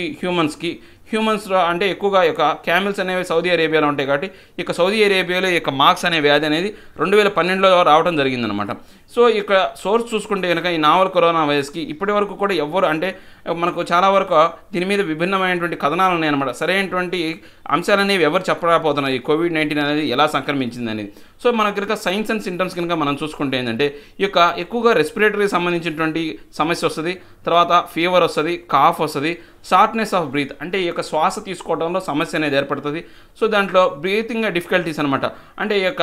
హ్యూమన్స్లో అంటే ఎక్కువగా ఈ యొక్క క్యామెల్స్ అనేవి సౌదీ అరేబియాలో ఉంటాయి కాబట్టి ఈ యొక్క సౌదీ అరేబియాలో ఈ యొక్క మార్క్స్ అనే వ్యాధి అనేది 2012లో రావడం జరిగిందనమాట. సో ఈ యొక్క సోర్స్ చూసుకుంటే కనుక ఈ నావల్ కరోనా వైరస్కి ఇప్పటి వరకు కూడా ఎవ్వరు అంటే మనకు చాలా వరకు దీని మీద విభిన్నమైనటువంటి కథనాలు ఉన్నాయన్నమాట. సరైనటువంటి అంశాలు అనేవి ఎవరు చెప్పలేకపోతున్నారు ఈ కోవిడ్-19 అనేది ఎలా సంక్రమించింది అనేది. సో మనకు కనుక సైన్స్ అండ్ సింటమ్స్ కనుక మనం చూసుకుంటే ఏంటంటే ఈ యొక్క ఎక్కువగా రెస్పిరేటరీకి సంబంధించినటువంటి సమస్య వస్తుంది. తర్వాత ఫీవర్ వస్తుంది, కాఫ్ వస్తుంది, షార్ట్నెస్ ఆఫ్ బ్రీత్ అంటే ఈ యొక్క శ్వాస తీసుకోవడంలో సమస్య అనేది ఏర్పడుతుంది. సో దాంట్లో బ్రీతింగ్ డిఫికల్టీస్ అనమాట. అంటే ఈ యొక్క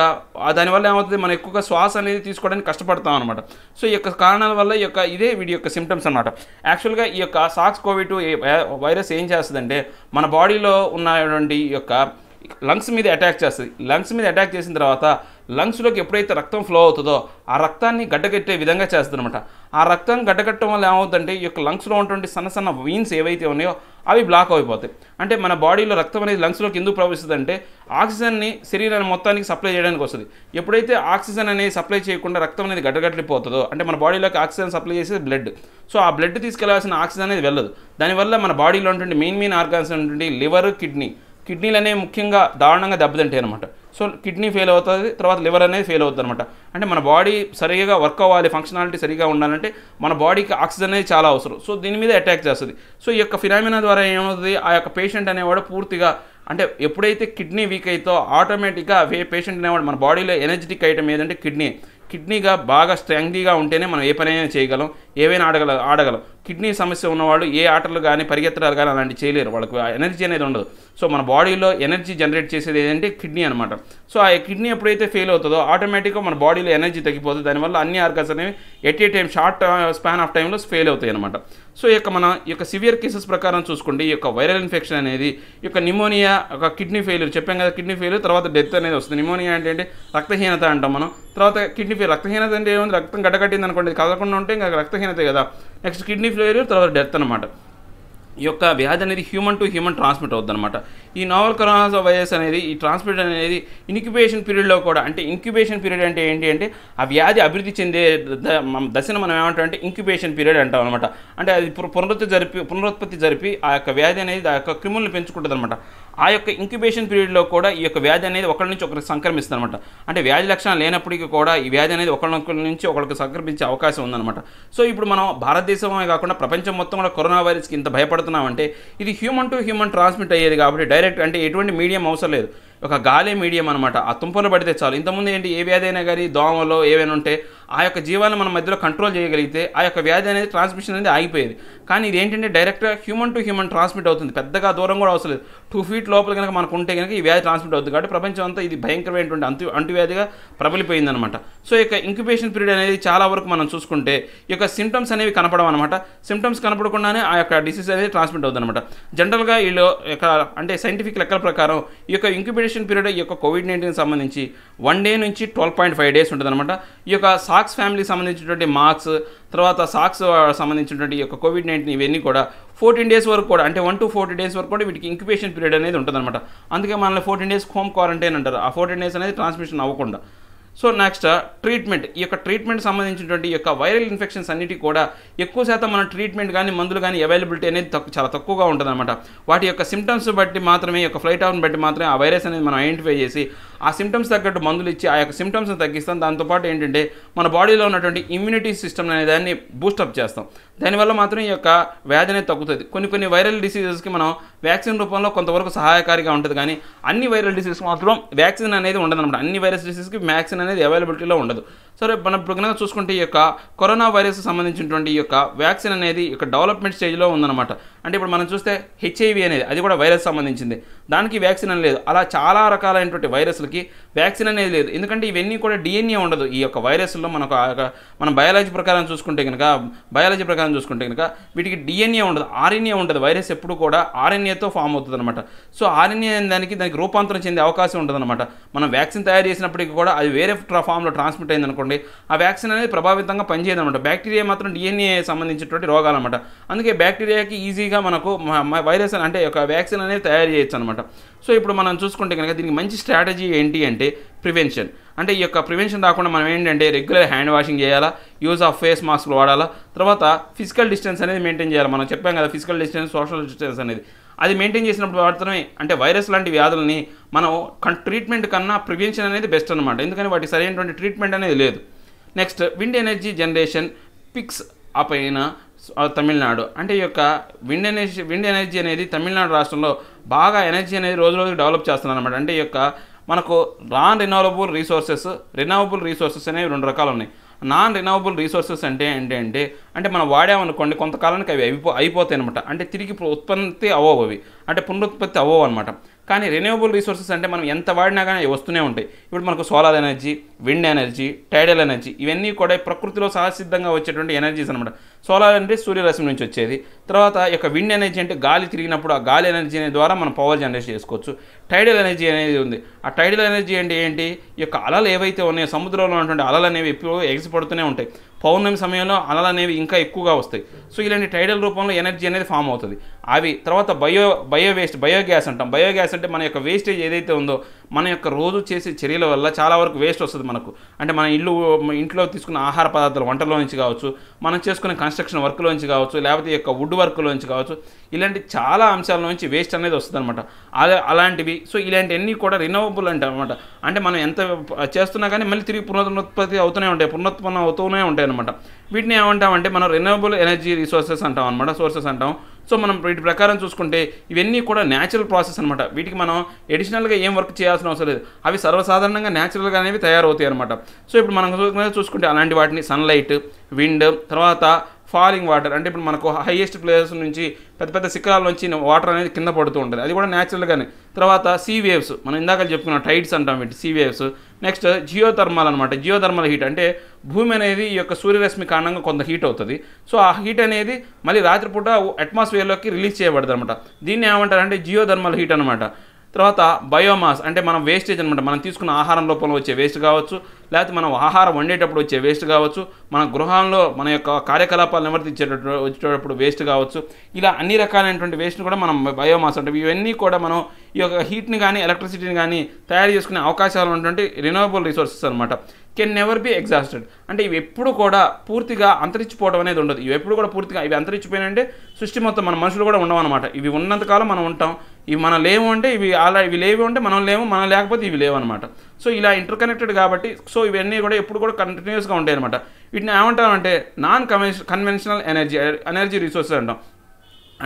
దానివల్ల ఏమవుతుంది మనం ఎక్కువగా శ్వాస అనేది తీసుకోవడానికి కష్టపడతాం అనమాట. సో ఈ యొక్క కారణాల వల్ల ఈ యొక్క వీడి యొక్క సిమ్టమ్స్ అనమాట. యాక్చువల్గా ఈ యొక్క SARS-CoV-2 వైరస్ ఏం చేస్తుందంటే మన బాడీలో ఉన్నటువంటి ఈ యొక్క లంగ్స్ మీద అటాక్ చేస్తుంది. లంగ్స్ మీద అటాక్ చేసిన తర్వాత లంగ్స్లోకి ఎప్పుడైతే రక్తం ఫ్లో అవుతుందో ఆ రక్తాన్ని గడ్డగట్టే విధంగా చేస్తుందన్నమాట. ఆ రక్తం గడ్డగట్టడం వల్ల ఏమవుతుందంటే ఈ యొక్క లంగ్స్లో ఉన్నటువంటి సన్న సన్న వీన్స్ ఏవైతే ఉన్నాయో అవి బ్లాక్ అయిపోతాయి. అంటే మన బాడీలో రక్తం అనేది లంగ్స్లోకి ఎందుకు ప్రవహిస్తుంది అంటే ఆక్సిజన్ని శరీరాన్ని మొత్తానికి సప్లై చేయడానికి వస్తుంది. ఎప్పుడైతే ఆక్సిజన్ అనేది సప్లై చేయకుండా రక్తం అనేది గడ్డగట్లిపోతుందో అంటే మన బాడీలోకి ఆక్సిజన్ సప్లై చేసేది బ్లడ్. సో ఆ బ్లడ్ తీసుకెళ్లాల్సిన ఆక్సిజన్ అనేది వెళ్ళదు. దానివల్ల మన బాడీలో ఉన్నటువంటి మెయిన్ ఆర్గాన్స్ ఉన్నటువంటి లివర్, కిడ్నీలు అనేవి ముఖ్యంగా దారుణంగా దెబ్బతింటాయి అనమాట. సో కిడ్నీ ఫెయిల్ అవుతుంది, తర్వాత లివర్ అనేది ఫెయిల్ అవుతుంది అనమాట. అంటే మన బాడీ సరిగా వర్క్ అవ్వాలి, ఫంక్షనాలిటీ సరిగా ఉండాలంటే మన బాడీకి ఆక్సిజన్ అనేది చాలా అవసరం. సో దీని మీద అటాక్ చేస్తుంది. సో ఈ యొక్క ఫినామినా ద్వారా ఏమవుతుంది, ఆ యొక్క పేషెంట్ అనేవాడు పూర్తిగా అంటే ఎప్పుడైతే కిడ్నీ వీక్ అవుతో ఆటోమేటిక్గా పేషెంట్ అనేవాడు మన బాడీలో ఎనర్జెటిక్ ఐటమ్ ఏదంటే కిడ్నీగా బాగా స్ట్రెంగ్గా ఉంటేనే మనం ఏ పనైనా చేయగలం, ఏవైనా ఆడగలం. కిడ్నీ సమస్య ఉన్నవాళ్ళు ఏ ఆటలు కానీ పరిగెత్తడాలు కానీ అలాంటివి చేయలేరు, వాళ్ళకి ఎనర్జీ అనేది ఉండదు. సో మన బాడీలో ఎనర్జీ జనరేట్ చేసేది ఏంటంటే కిడ్నీ అనమాట. సో ఆ కిడ్నీ ఎప్పుడైతే ఫెయిల్ అవుతుందో ఆటోమేటిక్గా మన బాడీలో ఎనర్జీ తగ్గిపోతుంది. దానివల్ల అన్ని ఆర్గన్స్ అనేవి at a time short span of టైంలో ఫెయిల్ అవుతాయి అనమాట. సో మన సివియర్ కేసెస్ ప్రకారం చూసుకుంటే ఈ యొక్క వైరల్ ఇన్ఫెక్షన్ అనేది ఈ యొక్క నిమోనియా, ఒక కిడ్నీ ఫెయిల్యూర్ చెప్పాం కదా, కిడ్నీ ఫెయిల్యూర్ తర్వాత డెత్ అనేది వస్తుంది. నిమోనియా అంటే రక్తహీనత అంటాం మనం. తర్వాత కిడ్నీ ఫెయిల్, రక్తహీనత అంటే ఏముంది, రక్తం గడ్డకట్టింది అనుకోండి, కదలకుండా ఉంటే ఇంకా రక్తహీనతే కదా. నెక్స్ట్ కిడ్నీ ఫెయిల్యూర్, తర్వాత డెత్ అనమాట. ఈ యొక్క వ్యాధి అనేది హ్యూమన్ టు హ్యూమన్ ట్రాన్స్మిట్ అవుతుంది అనమాట. ఈ నోవెల్ కరోనా వైరస్ అనేది ఈ ట్రాన్స్మిట్ అనేది ఇంక్యుబేషన్ పీరియడ్లో కూడా, అంటే ఇంక్యుబేషన్ పీరియడ్ అంటే ఏంటి అంటే ఆ వ్యాధి అభివృద్ధి చెందే దశను మనం ఏమంటామంటే ఇంక్యుబేషన్ పీరియడ్ అంటాం అనమాట. అంటే అది పునరుత్పత్తి జరిపి ఆ యొక్క వ్యాధి అనేది ఆ యొక్క క్రిములను పెంచుకుంటుంది అనమాట. ఆ యొక్క ఇంక్యుబేషన్ పీరియడ్లో కూడా ఈ యొక్క వ్యాధి అనేది ఒకరి నుంచి ఒకరికి సంక్రమిస్తుంది అనమాట. అంటే వ్యాధి లక్షణాలు లేనప్పటికీ కూడా ఈ వ్యాధి అనేది ఒకరి నుంచి ఒకరికి సంక్రమించే అవకాశం ఉందన్నమాట. సో ఇప్పుడు మనం భారతదేశమే కాకుండా ప్రపంచం మొత్తం కూడా కరోనా వైరస్కి ఇంత భయపడుతున్నామంటే ఇది హ్యూమన్ టు హ్యూమన్ ట్రాన్స్మిట్ అయ్యేది కాబట్టి డైరెక్ట్, అంటే ఎటువంటి మీడియం అవసరం లేదు, ఒక గాలి మీడియం అనమాట. ఆ తుంపలు పడితే చాలు. ఇంతకుముందు ఏంటి, ఏ వ్యాధి అయినా కానీ దోమలో ఏవైనా ఉంటే ఆ యొక్క జీవాన్ని మన మధ్యలో కంట్రోల్ చేయగలిగితే ఆ యొక్క వ్యాధి అనేది ట్రాన్స్మిషన్ అనేది ఆగిపోయేది. కానీ ఇది ఏంటంటే డైరెక్ట్గా హ్యూమన్ టు హ్యూమన్ ట్రాన్స్మిట్ అవుతుంది. పెద్దగా దూరం కూడా అవసరం లేదు, 2 feet లోపల కనుక మనకు ఉంటే కనుక ఈ వ్యాధి ట్రాన్స్మిట్ అవుతుంది. కాబట్టి ప్రపంచం అంతా ఇది భయంకరమైనటువంటి అంటువ్యాధిగా ప్రబలిపోయిందనమాట. సో ఈ యొక్క ఇంక్యుబేషన్ పీరియడ్ అనేది చాలా వరకు మనం చూసుకుంటే ఈ యొక్క సిమ్టమ్స్ అనేవి కనపడడం అనమాట. సిమ్టమ్స్ కనపడకుండానే ఆ యొక్క డిసీజ్ అనేది ట్రాన్స్మిట్ అవుతుంది అనమాట. జనరల్గా వీళ్ళు అంటే సైంటిఫిక్ లెక్కల ప్రకారం ఈ యొక్క ఇంక్యుబేషన్ పీరియడ్ ఈ యొక్క COVID-19 సంబంధించి 1 day నుంచి 12.5 days ఉంటుంది అనమాట. ఈ యొక్క సాక్స్ ఫ్యామిలీకి సంబంధించినటువంటి మార్క్స్, తర్వాత సాక్స్ సంబంధించినటువంటి ఈ యొక్క COVID-19 ఇవన్నీ కూడా 14 days వరకు కూడా, అంటే 1 to 40 days వరకు కూడా వీటికి ఇంక్యుబేషన్ పీరియడ్ అనేది ఉంటుందన్నమాట. అందుకే మనల్ని 14 days హోమ్ క్వారంటైన్ అంటారు. ఆ 14 days అనేది ట్రాన్స్మిషన్ అవ్వకుండా. So next treatment. ఈ యొక్క ట్రీట్మెంట్ సంబంధించినటువంటి ఈ యొక్క వైరల్ ఇన్ఫెక్షన్స్ అన్నిటి కూడా ఎక్కువ శాతం మన ట్రీట్మెంట్ కానీ మందులు కానీ అవైలబిలిటీ అనేది చాలా తక్కువగా ఉంటుందన్నమాట. వాటి యొక్క సిమ్టమ్స్ బట్టి మాత్రమే, ఈ యొక్క ఫ్లైట్ అవుట్ని బట్టి మాత్రమే ఆ వైరస్ అనేది మనం ఐడెంటిఫై చేసి ఆ సిమ్టమ్స్ తగ్గట్టు మందులు ఇచ్చి ఆ యొక్క సిమ్టమ్స్ని తగ్గిస్తాం. దాంతోపాటు ఏంటంటే మన బాడీలో ఉన్నటువంటి ఇమ్యూనిటీ సిస్టమ్ అనే దాన్ని బూస్టప్ చేస్తాం. దానివల్ల మాత్రం ఈ యొక్క వ్యాధి అనేది తగ్గుతుంది. కొన్ని వైరల్ డిసీజెస్కి మనం వ్యాక్సిన్ రూపంలో కొంతవరకు సహాయకారిగా ఉంటుంది, కానీ అన్ని వైరల్ డిసీజ్ మాత్రం వ్యాక్సిన్ అనేది ఉండదన్నమాట. అన్ని వైరస్ డిసీజ్కి వ్యాక్సిన్ అనేది అవైలబిలిటీలో ఉండదు. సరే, మనం ఇప్పుడు కనుక చూసుకుంటే ఈ యొక్క కరోనా వైరస్కి సంబంధించినటువంటి ఈ యొక్క వ్యాక్సిన్ అనేది ఈ యొక్క డెవలప్మెంట్ స్టేజ్లో ఉందన్నమాట. అంటే ఇప్పుడు మనం చూస్తే HIV అనేది అది కూడా వైరస్ సంబంధించింది, దానికి వ్యాక్సిన్ అని లేదు. అలా చాలా రకాలైనటువంటి వైరస్లకి వ్యాక్సిన్ అనేది లేదు. ఎందుకంటే ఇవన్నీ కూడా DNA ఉండదు ఈ యొక్క వైరస్లో. మన బయాలజీ ప్రకారం చూసుకుంటే కనుక వీటికి DNA ఉండదు, RNA ఉండదు. వైరస్ ఎప్పుడు కూడా RNAతో ఫామ్ అవుతుంది అనమాట. సో RNA దానికి రూపాంతరం చెందే అవకాశం ఉంటుంది అనమాట. మనం వ్యాక్సిన్ తయారు చేసినప్పటికీ కూడా అది వేరే ఫామ్లో ట్రాన్స్మిట్ అయింది అనుకోండి, ఆ వ్యాక్సిన్ అనేది ప్రభావితంగా పనిచేయదు అనమాట. బ్యాక్టీరియా మాత్రం DNA సంబంధించినటువంటి రోగాలు అనమాట. అందుకే బ్యాక్టీరియాకి ఈజీగా మనకు వైరస్ అంటే ఒక వ్యాక్సిన్ అనేది తయారు చేయొచ్చు అనమాట. సో ఇప్పుడు మనం చూసుకుంటే కనుక దీనికి మంచి స్ట్రాటజీ ఏంటి అంటే ప్రివెన్షన్. అంటే ఈ యొక్క ప్రివెన్షన్ రాకుండా మనం ఏంటంటే రెగ్యులర్ హ్యాండ్ వాషింగ్ చేయాలా, యూజ్ ఆఫ్ ఫేస్ మాస్క్లు వాడాలా, తర్వాత ఫిజికల్ డిస్టెన్స్ అనేది మెయింటైన్ చేయాలి. మనం చెప్పాం కదా ఫిజికల్ డిస్టెన్స్, సోషల్ డిస్టెన్స్ అనేది అది మెయింటైన్ చేసినప్పుడు మాత్రమే అంటే వైరస్ లాంటి వ్యాధులని మనం ట్రీట్మెంట్ కన్నా ప్రివెన్షన్ అనేది బెస్ట్ అనమాట. ఎందుకని వాటికి సరైనటువంటి ట్రీట్మెంట్ అనేది లేదు. Next wind energy generation picks up అయిన తమిళనాడు. అంటే ఈ యొక్క విండ్ ఎనర్జీ అనేది తమిళనాడు రాష్ట్రంలో బాగా ఎనర్జీ అనేది రోజు డెవలప్ చేస్తున్నారు అనమాట. అంటే ఈ యొక్క మనకు రెన్యూవబుల్ రీసోర్సెస్ అనేవి 2 రకాలు ఉన్నాయి. నాన్ రెన్యూవబుల్ రీసోర్సెస్ అంటే మనం వాడామనుకోండి కొంతకాలానికి అవి అయిపోతాయి అనమాట. అంటే తిరిగి ఉత్పత్తి అవ్వవు, అవి అంటే పునరుత్పత్తి అవ్వవు అనమాట. కానీ రెన్యూవబుల్ రీసోర్సెస్ అంటే మనం ఎంత వాడినా కానీ అవి వస్తూనే ఉంటాయి. ఇప్పుడు మనకు solar energy, wind energy, టైడల్ energy ఇవన్నీ కూడా ప్రకృతిలో సహసిద్ధంగా వచ్చేటువంటి ఎనర్జీస్ అనమాట. సోలార్ అంటే సూర్యరశ్మి నుంచి వచ్చేది. తర్వాత ఈ యొక్క విండ్ ఎనర్జీ అంటే గాలి తిరిగినప్పుడు ఆ గాలి ఎనర్జీ ద్వారా మనం పవర్ జనరేట్ చేసుకోవచ్చు. టైడల్ ఎనర్జీ అనేది ఉంది. ఆ టైడల్ ఎనర్జీ అంటే ఏంటి, ఈ యొక్క అలలు ఏవైతే ఉన్నాయో సముద్రంలో ఉన్నటువంటి అలలు అనేవి ఎప్పుడు ఎగిసిపడుతూనే ఉంటాయి. పౌర్ణమి సమయంలో అలలు అనేవి ఇంకా ఎక్కువగా వస్తాయి. సో ఇలాంటి టైడల్ రూపంలో ఎనర్జీ అనేది ఫామ్ అవుతుంది. అవి తర్వాత బయోగ్యాస్ అంటాం. బయోగ్యాస్ అంటే మన యొక్క వేస్టేజ్ ఏదైతే ఉందో, మన యొక్క రోజు చేసే చర్యల వల్ల చాలా వరకు వేస్ట్ వస్తుంది మనకు. అంటే మన ఇంట్లో తీసుకున్న ఆహార పదార్థాలు వంటలో నుంచి కావచ్చు, మనం చేసుకునే కన్స్ట్రక్షన్ వర్క్లో నుంచి కావచ్చు, లేకపోతే ఈ యొక్క వుడ్ వర్క్లో నుంచి కావచ్చు, ఇలాంటి చాలా అంశాల నుంచి వేస్ట్ అనేది వస్తుంది అనమాట. అలాంటివి. సో ఇలాంటివన్నీ కూడా రినవబుల్ అంటాం అనమాట. అంటే మనం ఎంత చేస్తున్నా కానీ మళ్ళీ తిరిగి పునరుత్పత్తి పునరుత్పన్నం అవుతూనే ఉంటాయి అనమాట. వీటిని ఏమంటామంటే మనం రినవబుల్ ఎనర్జీ రిసోర్సెస్ అంటాం అనమాట, సోర్సెస్ అంటాం. సో మనం వీటి ప్రకారం చూసుకుంటే ఇవన్నీ కూడా న్యాచురల్ ప్రాసెస్ అనమాట. వీటికి మనం ఎడిషనల్గా ఏం వర్క్ చేయాల్సిన అవసరం లేదు. అవి సర్వసాధారణంగా న్యాచురల్గా అనేవి తయారవుతాయి అనమాట. సో ఇప్పుడు మనం చూసుకుంటే అలాంటి వాటిని సన్లైట్, విండ్, తర్వాత ఫాలింగ్ వాటర్, అంటే ఇప్పుడు మనకు హైయెస్ట్ ప్లేసెస్ నుంచి పెద్ద పెద్ద శిఖరాల నుంచి వాటర్ అనేది కింద పడుతూ ఉంటుంది, అది కూడా న్యాచురల్గానే. తర్వాత సీ వేవ్స్, మనం ఇందాక చెప్పుకున్నాం టైడ్స్ అంటాం వీటి, సీ వేవ్స్. నెక్స్ట్ జియోథర్మల్ అనమాట. జియోథర్మల్ హీట్ అంటే భూమి అనేది ఈ యొక్క సూర్యరశ్మి కారణంగా కొంత హీట్ అవుతుంది. సో ఆ హీట్ అనేది మళ్ళీ రాత్రిపూట అట్మాస్ఫియర్లోకి రిలీజ్ చేయబడుతుంది అనమాట. దీన్ని ఏమంటారంటే జియోథర్మల్ హీట్ అనమాట. తర్వాత బయోమాస్ అంటే మనం వేస్టేజ్ అనమాట. మనం తీసుకున్న ఆహారం రూపంలో వచ్చే వేస్ట్ కావచ్చు, లేకపోతే మనం ఆహారం వండేటప్పుడు వచ్చే వేస్ట్ కావచ్చు, మన గృహంలో మన యొక్క కార్యకలాపాలు వచ్చేటప్పుడు వేస్ట్ కావచ్చు, ఇలా అన్ని రకాలైనటువంటి వేస్ట్ని కూడా మనం బయోమాస్ అంటే ఇవన్నీ కూడా మనం ఈ యొక్క హీట్ని కానీ ఎలక్ట్రిసిటీని కానీ తయారు చేసుకునే అవకాశాలు ఉన్నటువంటి రినవబుల్ రిసోర్సెస్ అనమాట. Can never be exhausted. అంటే ఇవి ఎప్పుడు కూడా పూర్తిగా అంతరించిపోవడం అనేది ఉండదు. ఇవి ఎప్పుడు కూడా పూర్తిగా ఇవి అంతరించిపోయినంటే సృష్టి మొత్తం మన మనుషులు కూడా ఉండవు అనమాట. ఇవి ఉన్నంతకాలం మనం ఉంటాం. ఇవి మనం లేవు అంటే ఇవి లేవు అంటే మనం లేవు, మనం లేకపోతే ఇవి లేవు అనమాట. సో ఇలా ఇంటర్కనెక్టెడ్ కాబట్టి సో ఇవన్నీ కూడా ఎప్పుడు కూడా కంటిన్యూస్గా ఉంటాయి అనమాట. వీటిని ఏమంటామంటే నాన్ కన్వెన్షనల్ ఎనర్జీ రిసోర్సెస్ అంటాం.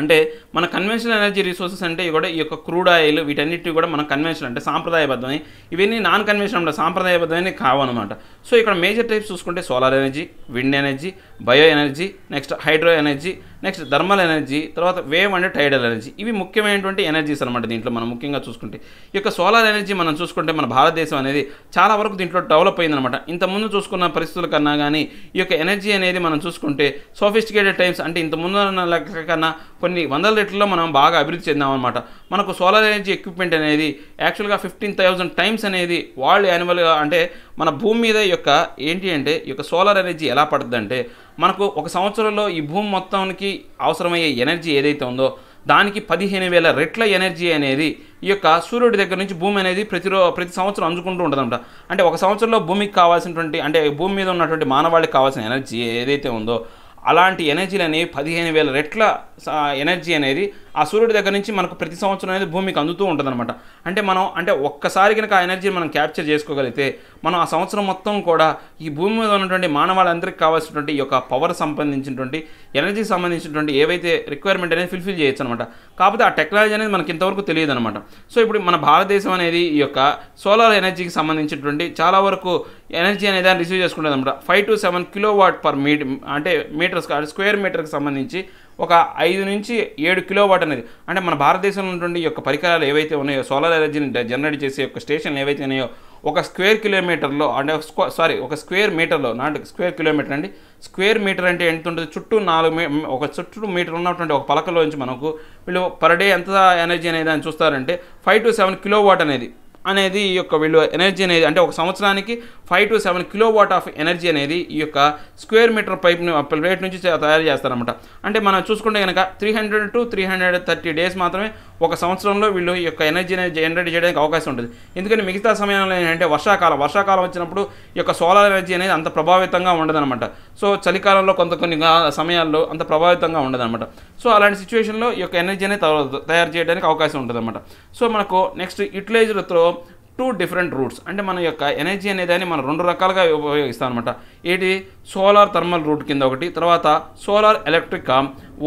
అంటే మన కన్వెన్షనల్ ఎనర్జీ రిసోర్సెస్ అంటే కూడా ఈ యొక్క క్రూడ్ ఆయిల్ వీటన్నిటి కూడా మన కన్వెన్షన్ అంటే సాంప్రదాయబద్ధమై, ఇవన్నీ నాన్ కన్వెన్షనల్ అంటే సాంప్రదాయబద్ధమైన కావన్నమాట. సో ఇక్కడ మేజర్ టైప్స్ చూసుకుంటే solar energy, wind energy, bio energy, next hydro energy, next thermal energy, తర్వాత వేవ్ అండ్ టైడల్ ఎనర్జీ. ఇవి ముఖ్యమైనటువంటి ఎనర్జీస్ అనమాట. దీంట్లో మనం ముఖ్యంగా చూసుకుంటే ఈ యొక్క సోలార్ ఎనర్జీ మనం చూసుకుంటే మన భారతదేశం అనేది చాలా వరకు దీంట్లో డెవలప్ అయిందనమాట. ఇంతకుముందు చూసుకున్న పరిస్థితుల కన్నా కానీ ఈ యొక్క ఎనర్జీ అనేది మనం చూసుకుంటే సోఫిస్టికేటెడ్ టైమ్స్ అంటే ఇంతకుముందు లెక్క కన్నా కొన్ని వందల రెట్లలో మనం బాగా అభివృద్ధి చెందామన్నమాట. మనకు సోలార్ ఎనర్జీ ఎక్విప్మెంట్ అనేది యాక్చువల్గా 15,000 టైమ్స్ అనేది వరల్డ్ యాన్యువల్గా అంటే మన భూమి మీద యొక్క ఏంటి అంటే ఈ యొక్క సోలార్ ఎనర్జీ ఎలా పడుతుంది అంటే మనకు ఒక సంవత్సరంలో ఈ భూమి మొత్తానికి అవసరమయ్యే ఎనర్జీ ఏదైతే ఉందో దానికి 15,000 రెట్ల ఎనర్జీ అనేది ఈ యొక్క సూర్యుడి దగ్గర నుంచి భూమి అనేది ప్రతి సంవత్సరం అందుకుంటూ ఉంటుందన్నమాట. అంటే ఒక సంవత్సరంలో భూమికి కావాల్సినటువంటి అంటే భూమి మీద ఉన్నటువంటి మానవాళికి కావాల్సిన ఎనర్జీ ఏదైతే ఉందో అలాంటి ఎనర్జీలు అనేవి 15,000 రెట్ల ఎనర్జీ అనేది ఆ సూర్యుడి దగ్గర నుంచి మనకు ప్రతి సంవత్సరం అనేది భూమికి అందుతూ ఉంటుందన్నమాట. అంటే మనం ఒక్కసారి కనుక ఆ ఎనర్జీని మనం క్యాప్చర్ చేసుకోగలిగితే మనం ఆ సంవత్సరం మొత్తం కూడా ఈ భూమి మీద ఉన్నటువంటి మానవాళందరికీ కావాల్సినటువంటి ఈ యొక్క పవర్ సంబంధించినటువంటి ఎనర్జీకి సంబంధించినటువంటి ఏవైతే రిక్వైర్మెంట్ అనేది ఫుల్ఫిల్ చేయొచ్చు అనమాట. కాకపోతే ఆ టెక్నాలజీ అనేది మనకి ఇంతవరకు తెలియదు అనమాట. సో ఇప్పుడు మన భారతదేశం అనేది ఈ యొక్క సోలార్ ఎనర్జీకి సంబంధించినటువంటి చాలా వరకు ఎనర్జీ అనేది దాన్ని రిసీవ్ చేసుకుంటుంది అనమాట. 5 to 7 కిలోవాట్ పర్ అంటే మీటర్స్ స్క్వేర్ మీటర్కి సంబంధించి ఒక 5 నుంచి 7 కిలోవాట్ అనేది అంటే మన భారతదేశంలో ఉన్నటువంటి యొక్క పరికరాలు ఏవైతే ఉన్నాయో సోలార్ ఎనర్జీని జనరేట్ చేసే యొక్క స్టేషన్లు ఏవైతే ఉన్నాయో ఒక స్క్వేర్ కిలోమీటర్లో అంటే ఒక స్క్వేర్ మీటర్లో నాట్ స్క్వేర్ కిలోమీటర్ అండి. స్క్వేర్ మీటర్ అంటే ఎంత ఉంటుంది, చుట్టూ చుట్టూ మీటర్ ఉన్నటువంటి ఒక పలకలో నుంచి మనకు వీళ్ళు పర్ డే ఎంత ఎనర్జీ అనేది అని చూస్తారంటే 5 to 7 కిలోవాట్ అనేది ఈ యొక్క వీళ్ళు ఎనర్జీ అనేది అంటే ఒక సంవత్సరానికి 5 to 7 కిలోవాట్ ఆఫ్ ఎనర్జీ అనేది ఈ యొక్క స్క్వేర్ మీటర్ ప్లేట్ నుంచి తయారు చేస్తారన్నమాట. అంటే మనం చూసుకుంటే కనుక 300 to 330 డేస్ మాత్రమే ఒక సంవత్సరంలో వీళ్ళు ఈ యొక్క ఎనర్జీ అనేది జనరేట్ చేయడానికి అవకాశం ఉంటుంది. ఎందుకంటే మిగతా సమయంలో ఏంటంటే వర్షాకాలం వచ్చినప్పుడు ఈ యొక్క సోలార్ ఎనర్జీ అనేది అంత ప్రభావితంగా ఉండదన్నమాట. సో చలికాలంలో కొన్ని సమయాల్లో అంత ప్రభావితంగా ఉండదన్నమాట. సో అలాంటి సిచ్యువేషన్లో ఈ యొక్క ఎనర్జీ అనేది తయారు చేయడానికి అవకాశం ఉంటుందన్నమాట. సో మనకు నెక్స్ట్ యూటిలైజర్తో 2 డిఫరెంట్ రూట్స్ అంటే మన యొక్క ఎనర్జీ అనేది మనం 2 రకాలుగా ఉపయోగిస్తాం అనమాట. ఏంటి సోలార్ థర్మల్ రూట్ కింద ఒకటి, తర్వాత సోలార్ ఎలక్ట్రిక్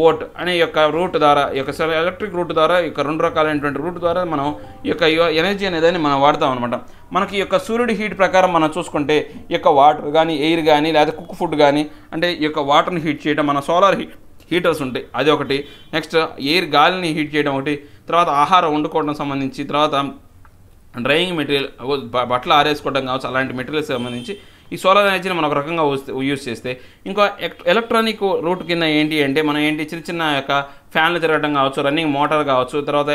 వోట్ అనే యొక్క రూట్ ద్వారా ఈ యొక్క ఎలక్ట్రిక్ రూట్ ద్వారా ఈ యొక్క 2 రకాలైనటువంటి రూట్ ద్వారా మనం ఈ యొక్క ఎనర్జీ అనేది మనం వాడతాం అనమాట. మనకి ఈ యొక్క సూర్యుడి హీట్ ప్రకారం మనం చూసుకుంటే ఈ యొక్క వాటర్ కానీ ఎయిర్ కానీ లేదా కుక్ ఫుడ్ కానీ అంటే ఈ యొక్క వాటర్ని హీట్ చేయడం మన సోలార్ హీటర్స్ ఉంటాయి అది ఒకటి. నెక్స్ట్ ఎయిర్ గాలిని హీట్ చేయడం ఒకటి, తర్వాత ఆహారం వండుకోవడం సంబంధించి, తర్వాత డ్రైయింగ్ మెటీరియల్ బట్టలు ఆరేసుకోవడం కావచ్చు అలాంటి మెటీరియల్స్ సంబంధించి ఈ సోలార్ ఎనర్జీని మనం ఒక రకంగా యూజ్ చేస్తే, ఇంకో ఎలక్ట్రానిక్ రూట్ కింద ఏంటి అంటే మనం చిన్న చిన్న యొక్క ఫ్యాన్లు తిరగడం కావచ్చు, రన్నింగ్ మోటార్ కావచ్చు, తర్వాత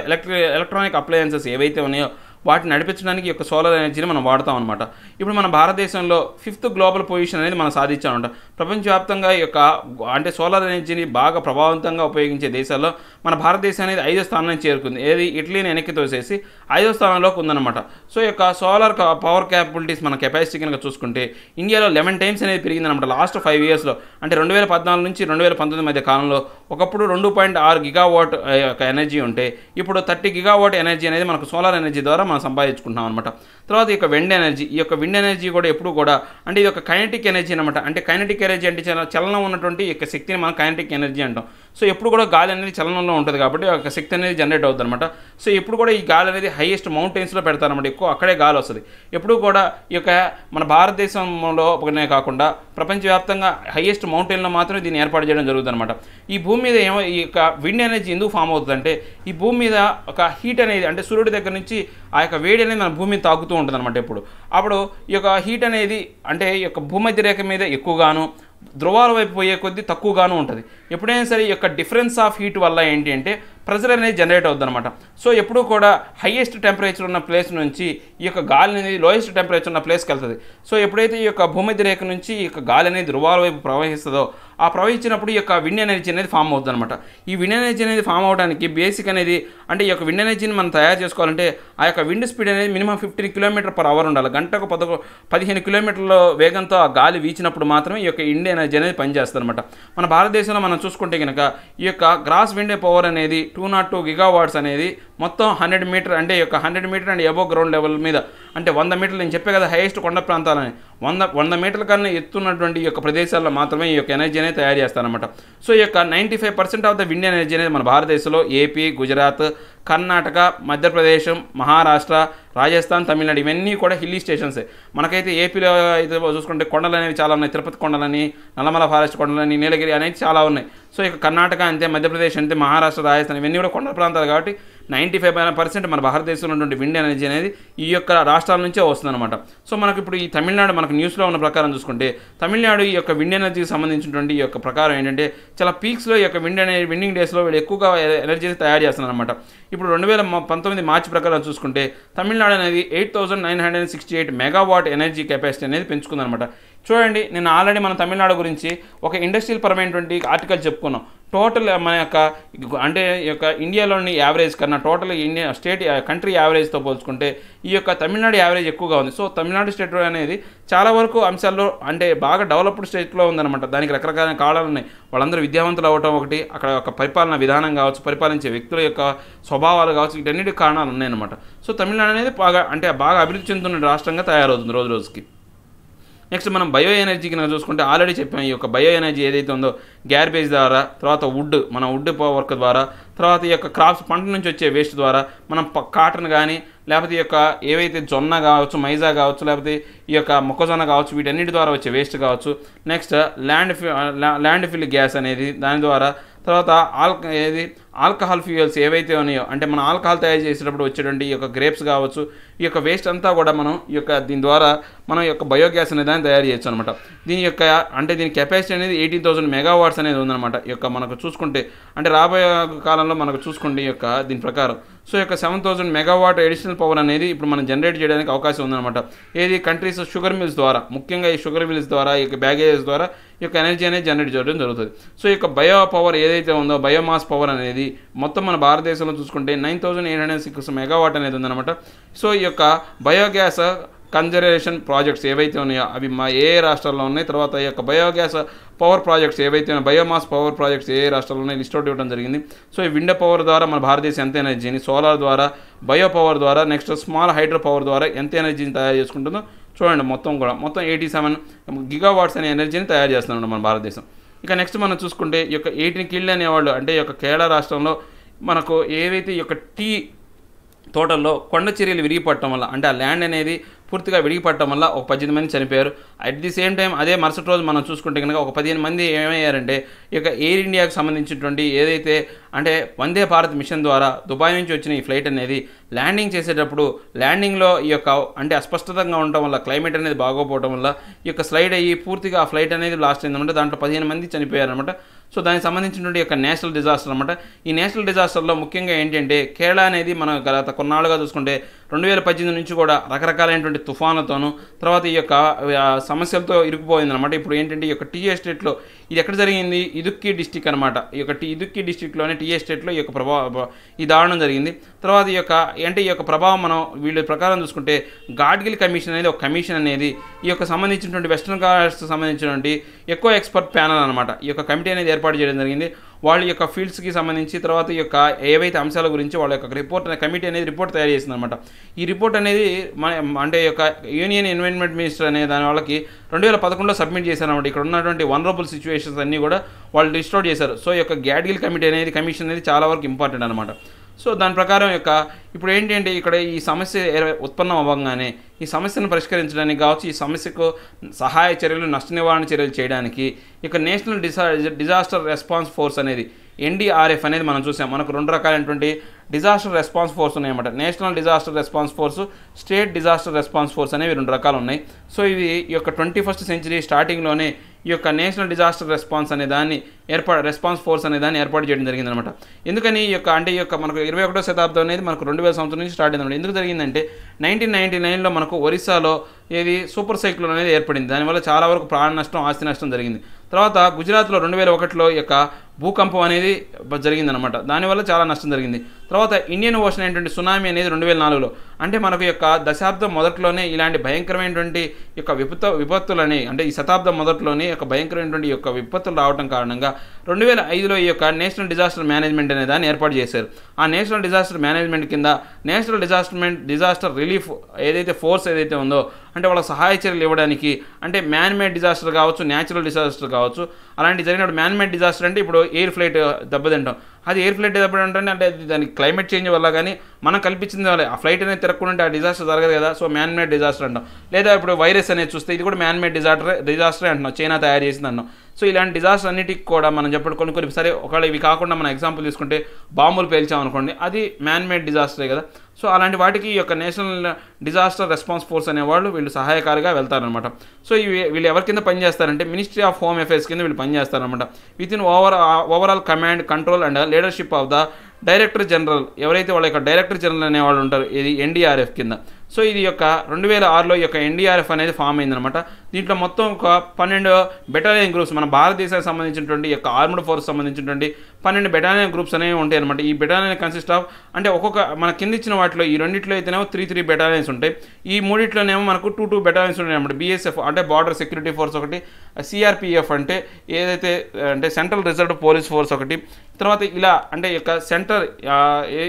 ఎలక్ట్రానిక్ అప్లయన్సెస్ ఏవైతే ఉన్నాయో వాటిని నడిపించడానికి యొక్క సోలార్ ఎనర్జీని మనం వాడతాం అనమాట. ఇప్పుడు మన భారతదేశంలో 5th గ్లోబల్ పొజిషన్ అనేది మనం సాధించామంట. ప్రపంచవ్యాప్తంగా ఈ యొక్క అంటే సోలార్ ఎనర్జీని బాగా ప్రభావవంతంగా ఉపయోగించే దేశాల్లో మన భారతదేశం అనేది 5వ స్థానానికి చేరుకుంది. ఏది ఇటలీని వెనక్కి తోసేసి 5వ స్థానంలోకి ఉందన్నమాట. సో ఈ యొక్క సోలార్ పవర్ క్యాపబిలిటీస్ మన కెపాసిటీ కనుక చూసుకుంటే ఇండియాలో 11 టైమ్స్ అనేది పెరిగిందనమాట లాస్ట్ 5 ఇయర్స్లో. అంటే 2014 నుంచి 2019 మధ్య కాలంలో ఒకప్పుడు 2.6 గిగావాట్ యొక్క ఎనర్జీ ఉంటే ఇప్పుడు 30 గిగావాట్ ఎనర్జీ అనేది మనకు సోలార్ ఎనర్జీ ద్వారా మనం సంపాదించుకుంటున్నాం అనమాట. తర్వాత ఈ యొక్క విండ్ ఎనర్జీ, ఈ యొక్క విండ్ ఎనర్జీ కూడా ఎప్పుడు కూడా అంటే ఇది ఒక కైనెటిక్ ఎనర్జీ అనమాట. అంటే కైనెటిక్ ఎనర్జీ అంటే చలనం ఉన్నటువంటి యొక్క శక్తిని మనం కైనెటిక్ ఎనర్జీ అంటాం. సో ఎప్పుడు కూడా గాలి అనేది చలనంలో ఉంటుంది కాబట్టి ఒక శక్తి అనేది జనరేట్ అవుతుంది అనమాట. సో ఎప్పుడు కూడా ఈ గాలి అనేది హైయెస్ట్ మౌంటైన్స్లో పెడతారనమాట. ఎక్కువ అక్కడే గాలి వస్తుంది. ఎప్పుడు కూడా ఈ యొక్క మన భారతదేశంలో ఒకనే కాకుండా ప్రపంచవ్యాప్తంగా హైయెస్ట్ మౌంటైన్లో మాత్రమే దీన్ని ఏర్పాటు చేయడం జరుగుతుంది అనమాట. ఈ భూమి మీద ఈ యొక్క విండ్ ఎనర్జీ ఎందుకు ఫామ్ అవుతుందంటే ఈ భూమి మీద ఒక హీట్ అనేది అంటే సూర్యుడి దగ్గర నుంచి ఆ యొక్క వేడి అనేది మన భూమిని తాకుతూ ఉంటుంది అనమాట. అప్పుడు ఈ యొక్క హీట్ అనేది అంటే ఈ యొక్క భూమధ్య రేఖ మీద ఎక్కువగాను ధ్రువాల వైపు పోయే కొద్దీ తక్కువగాను ఉంటుంది. ఎప్పుడైనా సరే ఈ యొక్క డిఫరెన్స్ ఆఫ్ హీట్ వల్ల ఏంటి అంటే ప్రెజర్ అనేది జనరేట్ అవుతుంది అనమాట. సో ఎప్పుడు కూడా హైయెస్ట్ టెంపరేచర్ ఉన్న ప్లేస్ నుంచి ఈ యొక్క గాలి అనేది లోయెస్ట్ టెంపరేచర్ ఉన్న ప్లేస్కి వెళ్తుంది. సో ఎప్పుడైతే ఈ యొక్క భూమధ్య రేఖ నుంచి ఈ యొక్క గాలి అనేది ధ్రువాల వైపు ప్రవహిస్తుందో ఆ ప్రవహించినప్పుడు ఈ యొక్క విండ్ ఎనర్జీ అనేది ఫామ్ అవుతుంది అనమాట. ఈ విండ్ ఎనర్జీ అనేది ఫామ్ అవడానికి బేసిక్ అనేది అంటే ఈ యొక్క విండ్ ఎనర్జీని మనం తయారు చేసుకోవాలంటే ఆ యొక్క విండ్ స్పీడ్ అనేది మినిమం 15 km/h ఉండాలి. గంటకు 15 కిలోమీటర్ల వేగంతో ఆ గాలి వీచినప్పుడు మాత్రమే ఈ యొక్క విండ్ ఎనర్జీ అనేది పనిచేస్తుంది అనమాట. మన భారతదేశంలో మనం చూసుకుంటే కనుక ఈ యొక్క గ్రాస్ విండ్ పవర్ అనేది 202 గిగావాట్స్ అనేది మొత్తం 100 మీటర్ అంటే ఈ యొక్క 100 metre and above ground level మీద అంటే 100 మీటర్లు నేను చెప్పే కదా హైయెస్ట్ కొండ ప్రాంతాలని 100 మీటర్ల కన్నా ఎత్తున్నటువంటి ఈ యొక్క ప్రదేశాల్లో మాత్రమే ఈ యొక్క ఎనర్జీ అనేది తయారు చేస్తారనమాట. సో ఈ యొక్క 95% ఆఫ్ ద విండ్ ఎనర్జీ అనేది మన భారతదేశంలో ఏపీ, గుజరాత్, కర్ణాటక, మధ్యప్రదేశ్, మహారాష్ట్ర, రాజస్థాన్, తమిళనాడు ఇవన్నీ కూడా హిల్లీ స్టేషన్సే. మనకైతే ఏపీలో అయితే చూసుకుంటే కొండలు అనేవి చాలా ఉన్నాయి. తిరుపతి కొండలని, నల్లమల ఫారెస్ట్ కొండలని, నీలగిరి అనేవి చాలా ఉన్నాయి. సో ఇక కర్ణాటక అంతే, మధ్యప్రదేశ్ అంతే, మహారాష్ట్ర, రాజస్థాన్ ఇవన్నీ కూడా కొండ ప్రాంతాలు కాబట్టి 95% మన భారతదేశంలో ఉన్నటువంటి విండ్ ఎనర్జీ అనేది ఈ యొక్క రాష్ట్రాల నుంచే వస్తుందన్నమాట. సో మనకి ఇప్పుడు ఈ తమిళనాడు మనకు న్యూస్లో ఉన్న ప్రకారం చూసుకుంటే తమిళనాడు ఈ యొక్క విండ్ ఎనర్జీకి సంబంధించినటువంటి ఈ యొక్క ప్రకారం ఏంటంటే చాలా పీక్స్లో ఈ యొక్క విండింగ్ డేస్లో వీళ్ళు ఎక్కువగా ఎనర్జీని తయారు చేస్తున్నారు అనమాట. ఇప్పుడు 2019 మార్చి ప్రకారం చూసుకుంటే తమిళనాడు అనేది 8,968 మెగావాట్ ఎనర్జీ కెపాసిటీ అనేది పెంచుకుందనమాట. చూడండి, నేను ఆల్రెడీ మన తమిళనాడు గురించి ఒక ఇండస్ట్రియల్ పరమైనటువంటి ఆర్టికల్ చెప్పుకున్నాం. టోటల్ మన యొక్క అంటే ఈ యొక్క ఇండియాలోని యావరేజ్ కన్నా టోటల్ ఇండియా కంట్రీ యావరేజ్తో పోల్చుకుంటే ఈ యొక్క తమిళనాడు యావరేజ్ ఎక్కువగా ఉంది. సో తమిళనాడు స్టేట్ అనేది చాలా వరకు అంశాల్లో అంటే బాగా డెవలప్డ్ స్టేట్లో ఉందన్నమాట. దానికి రకరకాల కారణాలు ఉన్నాయి. వాళ్ళందరూ విద్యావంతులు అవ్వటం ఒకటి, అక్కడ ఒక పరిపాలన విధానం కావచ్చు, పరిపాలించే వ్యక్తుల యొక్క స్వభావాలు కావచ్చు, వీటన్నిటి కారణాలు ఉన్నాయన్నమాట. సో తమిళనాడు అనేది బాగా అభివృద్ధి చెందుతున్న రాష్ట్రంగా తయారవుతుంది రోజు రోజుకి. నెక్స్ట్ మనం బయో ఎనర్జీ కింద చూసుకుంటే ఆల్రెడీ చెప్పాము. ఈ యొక్క బయో ఎనర్జీ ఏదైతే ఉందో గ్యార్బేజ్ ద్వారా, తర్వాత మన వుడ్ వర్క్ ద్వారా, తర్వాత ఈ యొక్క క్రాప్స్ పంట నుంచి వచ్చే వేస్ట్ ద్వారా మనం కాటన్ కానీ లేకపోతే ఈ యొక్క ఏవైతే జొన్న కావచ్చు, మైజా కావచ్చు, లేకపోతే ఈ యొక్క మొక్కజొన్న కావచ్చు, వీటన్నిటి ద్వారా వచ్చే వేస్ట్ కావచ్చు. నెక్స్ట్ ల్యాండ్ ఫిల్ గ్యాస్ అనేది దాని ద్వారా, తర్వాత ఆల్కహాల్ ఫ్యూయల్స్ ఏవైతే ఉన్నాయో అంటే మనం ఆల్కహాల్ తయారు చేసేటప్పుడు వచ్చేటువంటి ఈ యొక్క గ్రేప్స్ కావచ్చు, ఈ యొక్క వేస్ట్ అంతా కూడా మనం దీని ద్వారా మనం ఈ యొక్క బయోగ్యాస్ అనే దాన్ని తయారు చేయొచ్చు అనమాట. దీని కెపాసిటీ అనేది 18,000 మెగావాట్స్ అనేది ఉందన్నమాట. ఈ యొక్క మనకు చూసుకుంటే అంటే రాబోయే కాలంలో మనకు చూసుకుంటే ఈ యొక్క దీని ప్రకారం సో ఈ యొక్క 7,000 మెగావాట్ అడిషనల్ పవర్ అనేది ఇప్పుడు మనం జనరేట్ చేయడానికి అవకాశం ఉందన్నమాట. ఏది కంట్రీస్ షుగర్ మిల్స్ ద్వారా, ముఖ్యంగా ఈ షుగర్ మిల్స్ ద్వారా, ఈ యొక్క బ్యాగేజెస్ ద్వారా ఈ యొక్క ఎనర్జీ అనేది జనరేట్ చేయడం జరుగుతుంది. సో ఈ యొక్క బయో పవర్ ఏదైతే ఉందో బయోమాస్ పవర్ అనేది మొత్తం మన భారతదేశంలో చూసుకుంటే 9,806 మెగావాట్ అనేది ఉందన్నమాట. సో ఈ యొక్క బయోగ్యాస్ కన్జర్వేషన్ ప్రాజెక్ట్స్ ఏవైతే ఉన్నాయో అవి ఏ రాష్ట్రాల్లో ఉన్నాయి, తర్వాత ఈ యొక్క బయోగ్యాస్ పవర్ ప్రాజెక్ట్స్ ఏవైతే ఉన్నాయో బయోమాస్ పవర్ ప్రాజెక్ట్స్ ఏ రాష్ట్రాల్లో ఉన్నాయి లిస్ట్ అవుట్ ఇవ్వడం జరిగింది. సో ఈ విండ్ పవర్ ద్వారా మన భారతదేశం ఎంత ఎనర్జీని, సోలార్ ద్వారా, బయో పవర్ ద్వారా, నెక్స్ట్ స్మాల్ హైడ్రో పవర్ ద్వారా ఎంత ఎనర్జీని తయారు చేసుకుంటుందో చూడండి. మొత్తం 87 గిగావాట్స్ అనే ఎనర్జీని తయారు చేస్తున్నాం మన భారతదేశం. ఇక నెక్స్ట్ మనం చూసుకుంటే ఈ యొక్క 18 కిల్ అనేవాళ్ళు అంటే ఈ యొక్క కేరళ రాష్ట్రంలో మనకు ఏవైతే ఈ యొక్క టీ తోటల్లో కొండ చర్యలు విరిగిపడటం వల్ల అంటే ఆ ల్యాండ్ అనేది పూర్తిగా విడిగిపడటం వల్ల ఒక 18 మంది చనిపోయారు. అట్ ది సేమ్ టైం అదే మరుసటి రోజు మనం చూసుకుంటే కనుక ఒక 15 మంది ఏమయ్యారంటే ఈ యొక్క ఎయిర్ ఇండియాకు సంబంధించినటువంటి ఏదైతే అంటే వందే భారత్ మిషన్ ద్వారా దుబాయ్ నుంచి వచ్చిన ఈ ఫ్లైట్ అనేది ల్యాండింగ్ చేసేటప్పుడు ల్యాండింగ్లో ఈ యొక్క అంటే అస్పష్టతంగా ఉండటం వల్ల క్లైమేట్ అనేది బాగోపోవడం వల్ల ఈ యొక్క స్లైడ్ అయ్యి పూర్తిగా ఆ ఫ్లైట్ అనేది లాస్ట్ అయిందన్నమాట. దాంట్లో 15 మంది చనిపోయారనమాట. సో దానికి సంబంధించినటువంటి యొక్క నేషనల్ డిజాస్టర్ అనమాట. ఈ నేషనల్ డిజాస్టర్లో ముఖ్యంగా ఏంటంటే కేరళ అనేది మనం గత కొన్నాళ్ళుగా చూసుకుంటే 2018 నుంచి కూడా రకరకాలైనటువంటి తుఫానులతోనూ తర్వాత ఈ యొక్క సమస్యలతో ఇరుక్కుపోయిందనమాట. ఇప్పుడు ఏంటంటే ఈ యొక్క టీ ఎస్టేట్లో ఇది ఎక్కడ జరిగింది, ఇదుక్కి డిస్టిక్ అనమాట. ఈ యొక్క ఇదుక్కి డిస్టిక్లోనే టీ ఎస్టేట్లో ఈ యొక్క ఈ దారుణం జరిగింది. తర్వాత ఈ యొక్క అంటే ఈ యొక్క ప్రభావం మనం వీళ్ళ ప్రకారం చూసుకుంటే గాడ్గిల్ కమిషన్ అనేది ఒక కమిషన్ అనేది ఈ యొక్క సంబంధించినటువంటి వెస్ట్రన్ ఘాట్స్కి సంబంధించినటువంటి ఎక్కువ ఎక్స్పర్ట్ ప్యానల్ అనమాట. ఈ యొక్క కమిటీ అనేది ఏర్పాటు చేయడం జరిగింది. వాళ్ళ యొక్క ఫీల్డ్స్కి సంబంధించి తర్వాత ఈ యొక్క ఏవైతే అంశాల గురించి వాళ్ళ యొక్క రిపోర్ట్ కమిటీ అనేది రిపోర్ట్ తయారు చేసింది అనమాట. ఈ రిపోర్ట్ అనేది అంటే ఈ యొక్క యూనియన్ ఎన్విరాన్మెంట్ మినిస్టర్ అనే దాని వాళ్ళకి 2011లో సబ్మిట్ చేశారన్నమాట. ఇక్కడ ఉన్నటువంటి వనరబుల్ సిచ్యువేషన్స్ అన్నీ కూడా వాళ్ళు రిస్టోర్ చేశారు. సో ఈ యొక్క గాడ్గిల్ కమిటీ అనేది కమిషన్ అనేది చాలా వరకు ఇంపార్టెంట్ అనమాట. సో దాని ప్రకారం యొక్క ఇప్పుడు ఏంటంటే ఇక్కడ ఈ సమస్య ఉత్పన్నం అవ్వగానే ఈ సమస్యను పరిష్కరించడానికి కావచ్చు, ఈ సమస్యకు సహాయ చర్యలు నష్ట నివారణ చర్యలు చేయడానికి ఇక నేషనల్ డిజాస్టర్ రెస్పాన్స్ ఫోర్స్ అనేది ఎన్డీఆర్ఎఫ్ అనేది మనం చూసాం. మనకు 2 రకాలైనటువంటి డిజాస్టర్ రెస్పాన్స్ ఫోర్స్ ఉన్నాయన్నమాట. National disaster response force, state disaster response force అనేవి 2 రకాలు ఉన్నాయి. సో ఇవి ఈ యొక్క 21st సెంచరీ స్టార్టింగ్లోనే ఈ యొక్క నేషనల్ డిజాస్టర్ రెస్పాన్స్ అనే దాన్ని రెస్పాన్స్ ఫోర్స్ అనే దాన్ని ఏర్పాటు చేయడం జరిగిందనమాట. ఎందుకని ఈ యొక్క అంటే ఈ యొక్క మనకు 21వ శతాబ్దం అనేది మనకు 2000 సంవత్సరం నుంచి స్టార్ట్ అయిందన్నమాట. ఎందుకు జరిగిందంటే 1999లో మనకు ఒరిస్సాలో ఏది సూపర్ సైక్లోన్ అనేది ఏర్పడింది. దానివల్ల చాలా వరకు ప్రాణ నష్టం, ఆస్తి నష్టం జరిగింది. తర్వాత గుజరాత్లో 2001లో ఈ యొక్క భూకంపం అనేది జరిగిందనమాట. దానివల్ల చాలా నష్టం జరిగింది. తర్వాత ఇండియన్ ఓషన్ అయినటువంటి సునామీ అనేది 2004లో అంటే మనకు యొక్క దశాబ్దం మొదట్లోనే ఇలాంటి భయంకరమైనటువంటి యొక్క విపత్తులని అంటే ఈ శతాబ్దం మొదట్లోనే యొక్క భయంకరమైనటువంటి యొక్క విపత్తులు రావడం కారణంగా 2005లో ఈ యొక్క నేషనల్ డిజాస్టర్ మేనేజ్మెంట్ అనే దాన్ని ఏర్పాటు చేశారు. ఆ నేషనల్ డిజాస్టర్ మేనేజ్మెంట్ కింద నేషనల్ డిజాస్టర్ రిలీఫ్ ఏదైతే ఫోర్స్ ఏదైతే ఉందో అంటే వాళ్ళకి సహాయ చర్యలు ఇవ్వడానికి అంటే మ్యాన్ మేడ్ డిజాస్టర్ కావచ్చు, న్యాచురల్ డిజాస్టర్ కావచ్చు, అలాంటి జరిగినప్పుడు మ్యాన్ మేడ్ డిజాస్టర్ అంటే ఇప్పుడు ఎయిర్ ఫ్లైట్ దెబ్బతింటాం. అది ఎయిర్ ఫ్లైట్ దెబ్బతింటే అంటే దానికి క్లైమేట్ చేంజ్ వల్ల కానీ మనం కల్పించింది వల్ల ఆ ఫ్లైట్ అనేది తిరగకుండా ఆ డిజాస్టర్ జరగదు కదా. సో మ్యాన్ మేడ్ డిజాస్టర్ అంటాం. లేదా ఇప్పుడు వైరస్ అనేది చూస్తే ఇది కూడా మ్యాన్ మేడ్ డిజాస్టరే అంటున్నాం, చైనా తయారు చేసింది అంటున్నాం. సో ఇలాంటి డిజాస్టర్ అన్నిటికి కూడా మనం చెప్పండి కొన్ని సరే ఒకవేళ ఇవి కాకుండా మనం ఎగ్జాంపుల్ తీసుకుంటే బాంబులు పేల్చామనుకోండి, అది మ్యాన్ మేడ్ డిజాస్టరే కదా. సో అలాంటి వాటికి ఈ యొక్క నేషనల్ డిజాస్టర్ రెస్పాన్స్ ఫోర్స్ అనేవాళ్ళు వీళ్ళు సహాయకారిగా వెళ్తారనమాట. సో వీళ్ళు ఎవరి కింద పనిచేస్తారంటే మినిస్ట్రీ ఆఫ్ హోమ్ అఫైర్స్ కింద వీళ్ళు పనిచేస్తారనమాట. Within overall command, control and leadership of the director general, ఎవరైతే వాళ్ళ యొక్క డైరెక్టర్ జనరల్ అనేవాళ్ళు ఉంటారు ఇది ఎన్డీఆర్ఎఫ్ కింద. సో ఇది యొక్క 2006లో ఈ యొక్క ఎన్డీఆర్ఎఫ్ అనేది ఫామ్ అయిందనమాట. దీంట్లో మొత్తం ఒక 12 బెటాలియన్ గ్రూప్స్ మన భారతదేశానికి సంబంధించినటువంటి యొక్క ఆర్మ్డ్ ఫోర్స్ సంబంధించినటువంటి 12 బెటాలియన్ గ్రూప్స్ అనేవి ఉంటాయి అనమాట. ఈ బెటాలియన్ కన్సిస్ట్ ఆఫ్ అంటే ఒక్కొక్క మన కింద ఇచ్చిన వాటిలో ఈ రెండిట్లో అయితేనేమో 3 బెటాలియన్స్ ఉంటాయి. ఈ మూడిట్లోనేమో మనకు 2 బెటాలియన్స్ ఉంటాయి అనమాట. బీఎస్ఎఫ్ అంటే బార్డర్ సెక్యూరిటీ ఫోర్స్ ఒకటి, సిఆర్పిఎఫ్ అంటే ఏదైతే అంటే సెంట్రల్ రిజర్వ్ పోలీస్ ఫోర్స్ ఒకటి, తర్వాత ఇలా అంటే ఈ యొక్క సెంటర్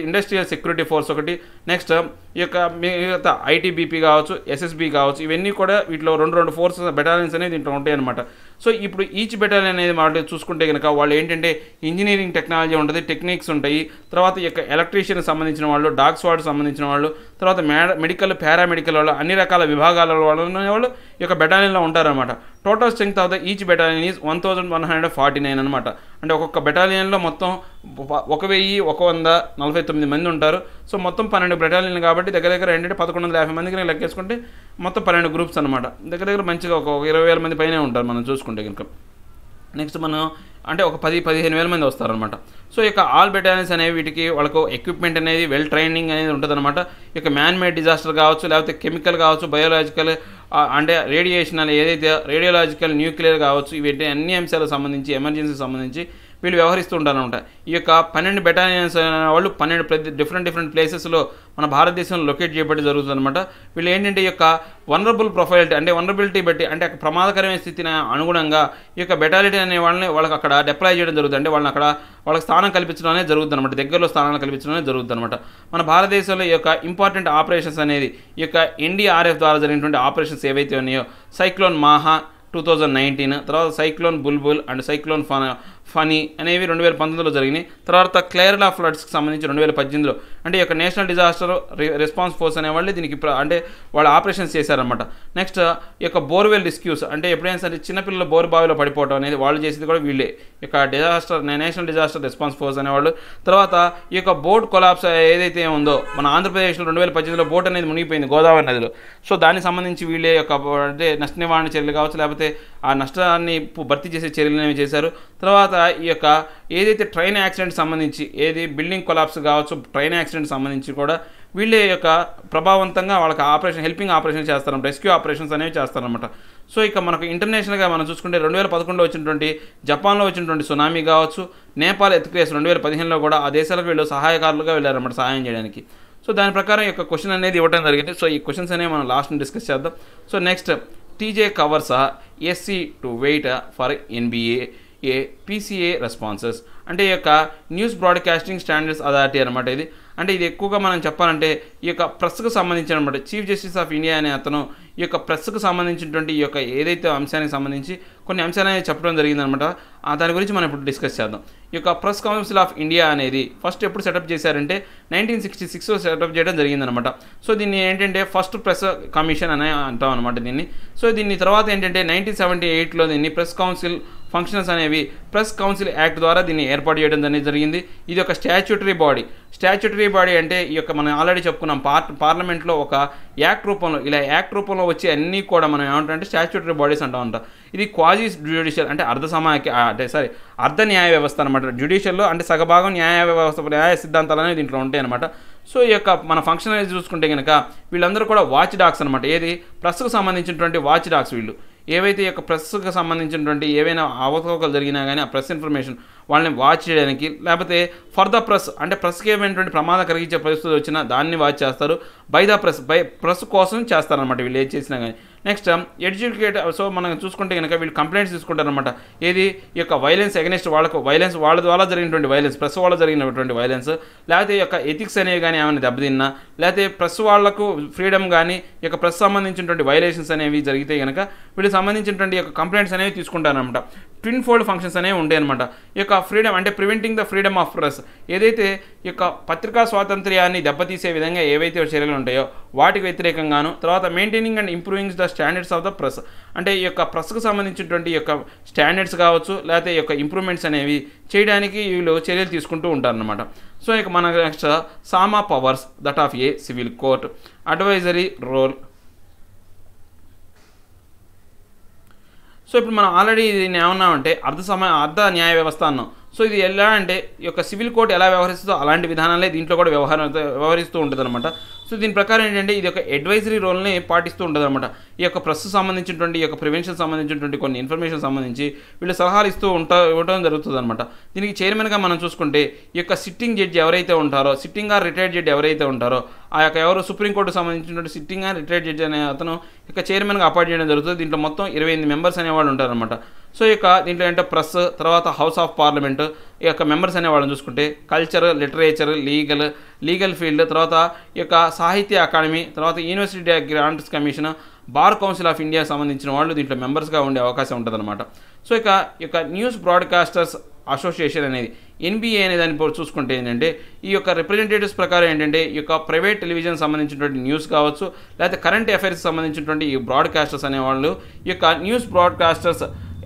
ఇండస్ట్రియల్ సెక్యూరిటీ ఫోర్స్ ఒకటి, నెక్స్ట్ ఈ యొక్క మిగతా ఐటీబీపీ కావచ్చు, ఎస్ఎస్బి కావచ్చు, ఇవన్నీ కూడా వీటిలో 2 ఫోర్సెస్ బెటాలియన్స్ అనేది దీంట్లో ఉంటాయి అనమాట. సో ఇప్పుడు ఈచ్ బెటాలియన్ అనేది వాళ్ళు చూసుకుంటే కనుక వాళ్ళు ఏంటంటే ఇంజనీరింగ్ టెక్నాలజీ ఉంటుంది, టెక్నిక్స్ ఉంటాయి, తర్వాత ఈ యొక్క ఎలక్ట్రీషియన్కి సంబంధించిన వాళ్ళు, డాగ్ స్వాడ్కి సంబంధించిన వాళ్ళు, తర్వాత మెడికల్, పారామెడికల్ వాళ్ళు, అన్ని రకాల విభాగాల వాళ్ళు ఈ యొక్క బెటాలియన్లో ఉంటారనమాట. Total strength of the each battalion is 1149 అనమాట. అంటే ఒక్కొక్క బెటాలియన్లో మొత్తం 1149 మంది ఉంటారు. సో మొత్తం 12 బెటాలియన్లు కాబట్టి దగ్గర 1150 మందికి లెక్కేసుకుంటే మొత్తం 12 గ్రూప్స్ అనమాట. దగ్గర మంచిగా ఒక 20,000 మంది పైనే ఉంటారు మనం చూసుకుంటే కనుక. నెక్స్ట్ మనం అంటే ఒక 10-15,000 మంది వస్తారనమాట. సో ఇక ఆల్ బెటాలియన్స్ అనేవి వీటికి వాళ్ళకు ఎక్విప్మెంట్ అనేది వెల్ ట్రైనింగ్ అనేది ఉంటుందన్నమాట. ఇక మ్యాన్ మేడ్ డిజాస్టర్ కావచ్చు, లేకపోతే కెమికల్ కావచ్చు, బయోలాజికల్ అంటే రేడియేషన్ అనేది ఏదైతే రేడియోలాజికల్, న్యూక్లియర్ కావచ్చు, ఇవి అన్ని అంశాలకు సంబంధించి ఎమర్జెన్సీకి సంబంధించి వీళ్ళు వ్యవహరిస్తూ ఉంటారనమాట. ఈ యొక్క 12 బెటాలియన్స్ వాళ్ళు 12 డిఫరెంట్ ప్లేసెస్లో మన భారతదేశంలో లొకేట్ చేయబడి జరుగుతుంది అనమాట. వీళ్ళు ఏంటంటే ఈ యొక్క వనరబుల్ ప్రొఫైలిటీ అంటే వనరబిలిటీ బట్టి అంటే ప్రమాదకరమైన స్థితిని అనుగుణంగా ఈ యొక్క బెటాలిటీ అనే వాళ్ళకి అక్కడ డిప్లాయ్ చేయడం జరుగుతుంది. అంటే వాళ్ళని అక్కడ వాళ్ళకి స్థానం కల్పించడం అనేది జరుగుతుంది అనమాట. దగ్గరలో స్థానాలు కల్పించడం అనేది జరుగుతుంది అనమాట. మన భారతదేశంలో ఈ యొక్క ఇంపార్టెంట్ ఆపరేషన్స్ అనేది ఈ యొక్క ఎన్డీఆర్ఎఫ్ ద్వారా జరిగినటువంటి ఆపరేషన్స్ ఏవైతే ఉన్నాయో సైక్లోన్ మాహా 2019, తర్వాత cyclone Bulbul and cyclone funny అనేవి 2019లో జరిగినాయి. తర్వాత కేరళ ఫ్లడ్స్కి సంబంధించి 2018లో అంటే ఈ యొక్క నేషనల్ డిజాస్టర్ రెస్పాన్స్ ఫోర్స్ అనేవాళ్ళు దీనికి అంటే వాళ్ళు ఆపరేషన్స్ చేశారనమాట. నెక్స్ట్ ఈ యొక్క బోర్వెల్ రెస్క్యూస్ అంటే ఎప్పుడైనా సరే చిన్నపిల్లలు బోర్ బావిలో పడిపోవడం అనేది వాళ్ళు చేసేది కూడా వీళ్ళే, ఈ యొక్క నేషనల్ డిజాస్టర్ రెస్పాన్స్ ఫోర్స్ అనేవాళ్ళు. తర్వాత ఈ యొక్క బోట్ కొలాప్స్ ఏదైతే ఉందో మన ఆంధ్రప్రదేశ్లో 2018లో బోట్ అనేది మునిగిపోయింది గోదావరి నదిలో. సో దానికి సంబంధించి వీళ్ళే యొక్క అంటే నష్ట నివారణ చర్యలు కావచ్చు, లేకపోతే ఆ నష్టాన్ని భర్తీ చేసే చర్యలు అనేవి చేశారు. తర్వాత ఈ యొక్క ఏదైతే ట్రైన్ యాక్సిడెంట్ సంబంధించి బిల్డింగ్ కొలాప్స్ కావచ్చు, ట్రైన్ యాక్సిడెంట్ సంబంధించి కూడా వీళ్ళే యొక్క ప్రభావవంతంగా వాళ్ళకి హెల్పింగ్ ఆపరేషన్ చేస్తారు, రెస్క్యూ ఆపరేషన్స్ అనేవి చేస్తారనమాట. సో ఇక మనకు ఇంటర్నేషనల్గా మనం చూసుకుంటే 2011లో వచ్చినటువంటి జపాన్లో వచ్చినటువంటి సునామీ కావచ్చు, నేపాల్ ఎర్త్క్వేక్స్ 2015లో కూడా ఆ దేశాలకు వీళ్ళు సహాయకారులుగా వెళ్ళారన్నమాట సహాయం చేయడానికి. సో దాని ప్రకారం ఈ యొక్క క్వశ్చన్ అనేది ఇవ్వడం జరిగింది. సో ఈ క్వశ్చన్స్ అనేవి మనం లాస్ట్ డిస్కస్ చేద్దాం. So next TJ covers SC to wait for NBA PCA responses అంటే ఈ యొక్క న్యూస్ బ్రాడ్కాస్టింగ్ స్టాండర్డ్స్ అథారిటీ అనమాట. ఇది ఎక్కువగా మనం చెప్పాలంటే ఈ యొక్క ప్రెస్కు సంబంధించిన అనమాట. చీఫ్ జస్టిస్ ఆఫ్ ఇండియా అనే అతను ఈ యొక్క ప్రెస్కు సంబంధించినటువంటి ఈ యొక్క ఏదైతే అంశానికి సంబంధించి కొన్ని అంశాలు అనేది చెప్పడం జరిగిందనమాట. దాని గురించి మనం ఇప్పుడు డిస్కస్ చేద్దాం. ఈ యొక్క ప్రెస్ కౌన్సిల్ ఆఫ్ ఇండియా అనేది ఫస్ట్ ఎప్పుడు సెటప్ చేశారంటే 1966లో సెటప్ చేయడం జరిగిందనమాట. సో దీన్ని ఏంటంటే ఫస్ట్ ప్రెస్ కమిషన్ అనే అంటాం అనమాట దీన్ని. సో దీన్ని తర్వాత ఏంటంటే 1978లో దీన్ని ప్రెస్ కౌన్సిల్ ఫంక్షన్స్ అనేవి ప్రెస్ కౌన్సిల్ యాక్ట్ ద్వారా దీన్ని ఏర్పాటు చేయడం అనేది జరిగింది. ఇది ఒక స్టాచ్యూటరీ బాడీ అంటే ఈ యొక్క మనం ఆల్రెడీ చెప్పుకున్నాం పార్లమెంట్లో ఒక యాక్ట్ రూపంలో వచ్చే అన్నీ కూడా మనం ఏమంటారంటే స్టాచ్యూటరీ బాడీస్ అంటామంట. ఇది క్వాజీ జ్యుడిషియల్ అంటే అర్ధ న్యాయ వ్యవస్థ అనమాట. జ్యుడిషియల్లో అంటే సగభాగం న్యాయ సిద్ధాంతాలు అనేవి దీంట్లో ఉంటాయి అనమాట. సో ఈ యొక్క మన ఫంక్షన్ అనేది చూసుకుంటే కనుక వీళ్ళందరూ కూడా వాచ్ డాగ్స్ అనమాట. ప్రెస్కు సంబంధించినటువంటి వాచ్ డాగ్స్ వీళ్ళు. ఏవైతే ఈ యొక్క ప్రెస్కి సంబంధించినటువంటి ఏవైనా అవకతవకలు జరిగినా కానీ ఆ ప్రెస్ ఇన్ఫర్మేషన్ వాళ్ళని వాచ్ చేయడానికి, లేకపోతే ఫర్ ద ప్రెస్ అంటే ప్రెస్కి ఏమైనటువంటి ప్రమాదం కలిగించే పరిస్థితి వచ్చినా దాన్ని వాచ్ చేస్తారు. బై ప్రెస్ కోసం చేస్తారనమాట వీళ్ళు ఏది చేసినా కానీ. Next educate. సో మనం చూసుకుంటే కనుక వీళ్ళు కంప్లైంట్స్ తీసుకుంటారనమాట. ఈ యొక్క వైలెన్స్ అగెనిస్ట్ వాళ్ళ ద్వారా జరిగినటువంటి వైలెన్స్, ప్రెస్ వాళ్ళ జరిగినటువంటి వైలెన్స్, లేకపోతే ఈ యొక్క ఎథిక్స్ అనేవి కానీ ఏమైనా దెబ్బతిన్నా, లేకపోతే ప్రెస్ వాళ్లకు ఫ్రీడమ్ కానీ ఈ యొక్క ప్రెస్ సంబంధించినటువంటి వైలేషన్స్ అనేవి జరిగితే కనుక వీళ్ళకి సంబంధించినటువంటి యొక్క కంప్లైంట్స్ అనేవి తీసుకుంటారనమాట. ట్విన్ ఫోల్డ్ ఫంక్షన్స్ అనేవి ఉంటాయి అనమాట. ఈ యొక్క ఫ్రీడమ్ అంటే preventing the freedom of press, ఏదైతే ఈ యొక్క పత్రికా స్వాతంత్ర్యాన్ని దెబ్బతీసే విధంగా ఏవైతే చర్యలు ఉంటాయో వాటికి వ్యతిరేకంగాను, తర్వాత maintaining and improving the standards of the press అంటే ఈ యొక్క ప్రెస్కు సంబంధించినటువంటి యొక్క స్టాండర్డ్స్ కావచ్చు, లేకపోతే ఈ యొక్క ఇంప్రూవ్మెంట్స్ అనేవి చేయడానికి వీళ్ళు చర్యలు తీసుకుంటూ ఉంటారనమాట. సో ఇక మన నెక్స్ట్ సామా powers that of a civil court advisory role. So ఇప్పుడు మనం ఆల్రెడీ దీన్ని ఏమన్నామంటే అర్ధ న్యాయ వ్యవస్థ అన్నాం. సో ఇది ఎలా అంటే ఈ యొక్క సివిల్ కోర్ట్ ఎలా వ్యవహరిస్తుందో అలాంటి విధానాలే దీంట్లో కూడా వ్యవహరిస్తూ ఉంటుంది అనమాట. సో దీని ప్రకారం ఏంటంటే ఇది ఒక అడ్వైజరీ రోల్ని పాటిస్తూ ఉంటుంది అనమాట. ఈ యొక్క ప్రెస్ సంబంధించినటువంటి ఈ యొక్క ప్రివెన్షన్ సంబంధించినటువంటి కొన్ని ఇన్ఫర్మేషన్ సంబంధించి వీళ్ళు సలహాలు ఇవ్వడం జరుగుతుంది అనమాట. దీనికి చైర్మన్గా మనం చూసుకుంటే ఈ యొక్క సిట్టింగ్ జడ్జి ఎవరైతే ఉంటారో, సిట్టింగ్ ఆర్ రిటైర్డ్ జడ్జి ఎవరైతే ఉంటారో ఆ యొక్క ఎవరు సుప్రీంకోర్టుకు సంబంధించినటువంటి సిట్టింగ్ ఆర్ రిటైర్డ్ జడ్జి అనే అతను ఇక చైర్మన్గా అపాయింట్ చేయడం జరుగుతుంది. దీంట్లో మొత్తం 28 మెంబర్స్ అనేవాళ్ళు ఉంటారనమాట. సో ఇక దీంట్లో ఏంటంటే ప్రెస్, తర్వాత హౌస్ ఆఫ్ పార్లమెంట్ ఈ యొక్క మెంబర్స్ అనేవాళ్ళని చూసుకుంటే కల్చర్, లిటరేచర్, లీగల్ ఫీల్డ్, తర్వాత ఈ యొక్క సాహిత్య అకాడమీ, తర్వాత university grants commission, bar council of India సంబంధించిన వాళ్ళు దీంట్లో మెంబర్స్గా ఉండే అవకాశం ఉంటుందన్నమాట. సో ఇక న్యూస్ బ్రాడ్కాస్టర్స్ అసోసియేషన్ అనేది NBA అనే దాన్ని చూసుకుంటే ఏంటంటే ఈ యొక్క రిప్రజెంటేటివ్స్ ప్రకారం ఏంటంటే ఈ యొక్క ప్రైవేట్ టెలివిజన్ సంబంధించినటువంటి న్యూస్ కావచ్చు, లేకపోతే కరెంట్ అఫైర్స్ సంబంధించినటువంటి ఈ బ్రాడ్కాస్టర్స్ అనేవాళ్ళు ఈ యొక్క న్యూస్ బ్రాడ్కాస్టర్స్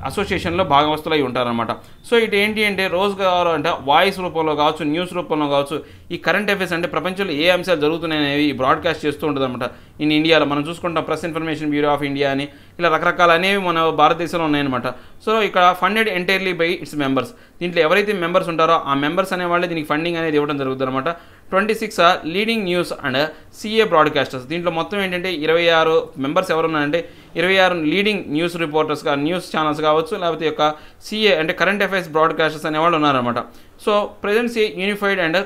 అసోసియేషన్లో భాగవస్తులై ఉంటారనమాట. సో ఇటు ఏంటి అంటే రోజుగారు అంటే వాయిస్ రూపంలో కావచ్చు, న్యూస్ రూపంలో కావచ్చు, ఈ కరెంట్ అఫైర్స్ అంటే ప్రపంచంలో ఏ అంశాలు జరుగుతున్నాయనేవి బ్రాడ్కాస్ట్ చేస్తూ ఉంటుంది అనమాట. ఇండియాలో మనం చూసుకుంటాం press information bureau of India అని ఇలా రకరకాల అనేవి మన భారతదేశంలో ఉన్నాయన్నమాట. సో ఇక్కడ funded entirely by its members. దీంట్లో ఎవరైతే మెంబర్స్ ఉంటారో ఆ మెంబర్స్ అనేవాళ్ళే దీనికి ఫండింగ్ అనేది ఇవ్వడం జరుగుతుంది అనమాట. 26 leading news and CA broadcasters. దీంట్లో మొత్తం ఏంటంటే 26 మెంబర్స్ ఎవరున్నారంటే 26 leading news reporters news channels కావచ్చు, లేకపోతే యొక్క CA అంటే కరెంట్ అఫైర్స్ బ్రాడ్కాస్టర్స్ అనేవాళ్ళు ఉన్నారనమాట. So presents A unified and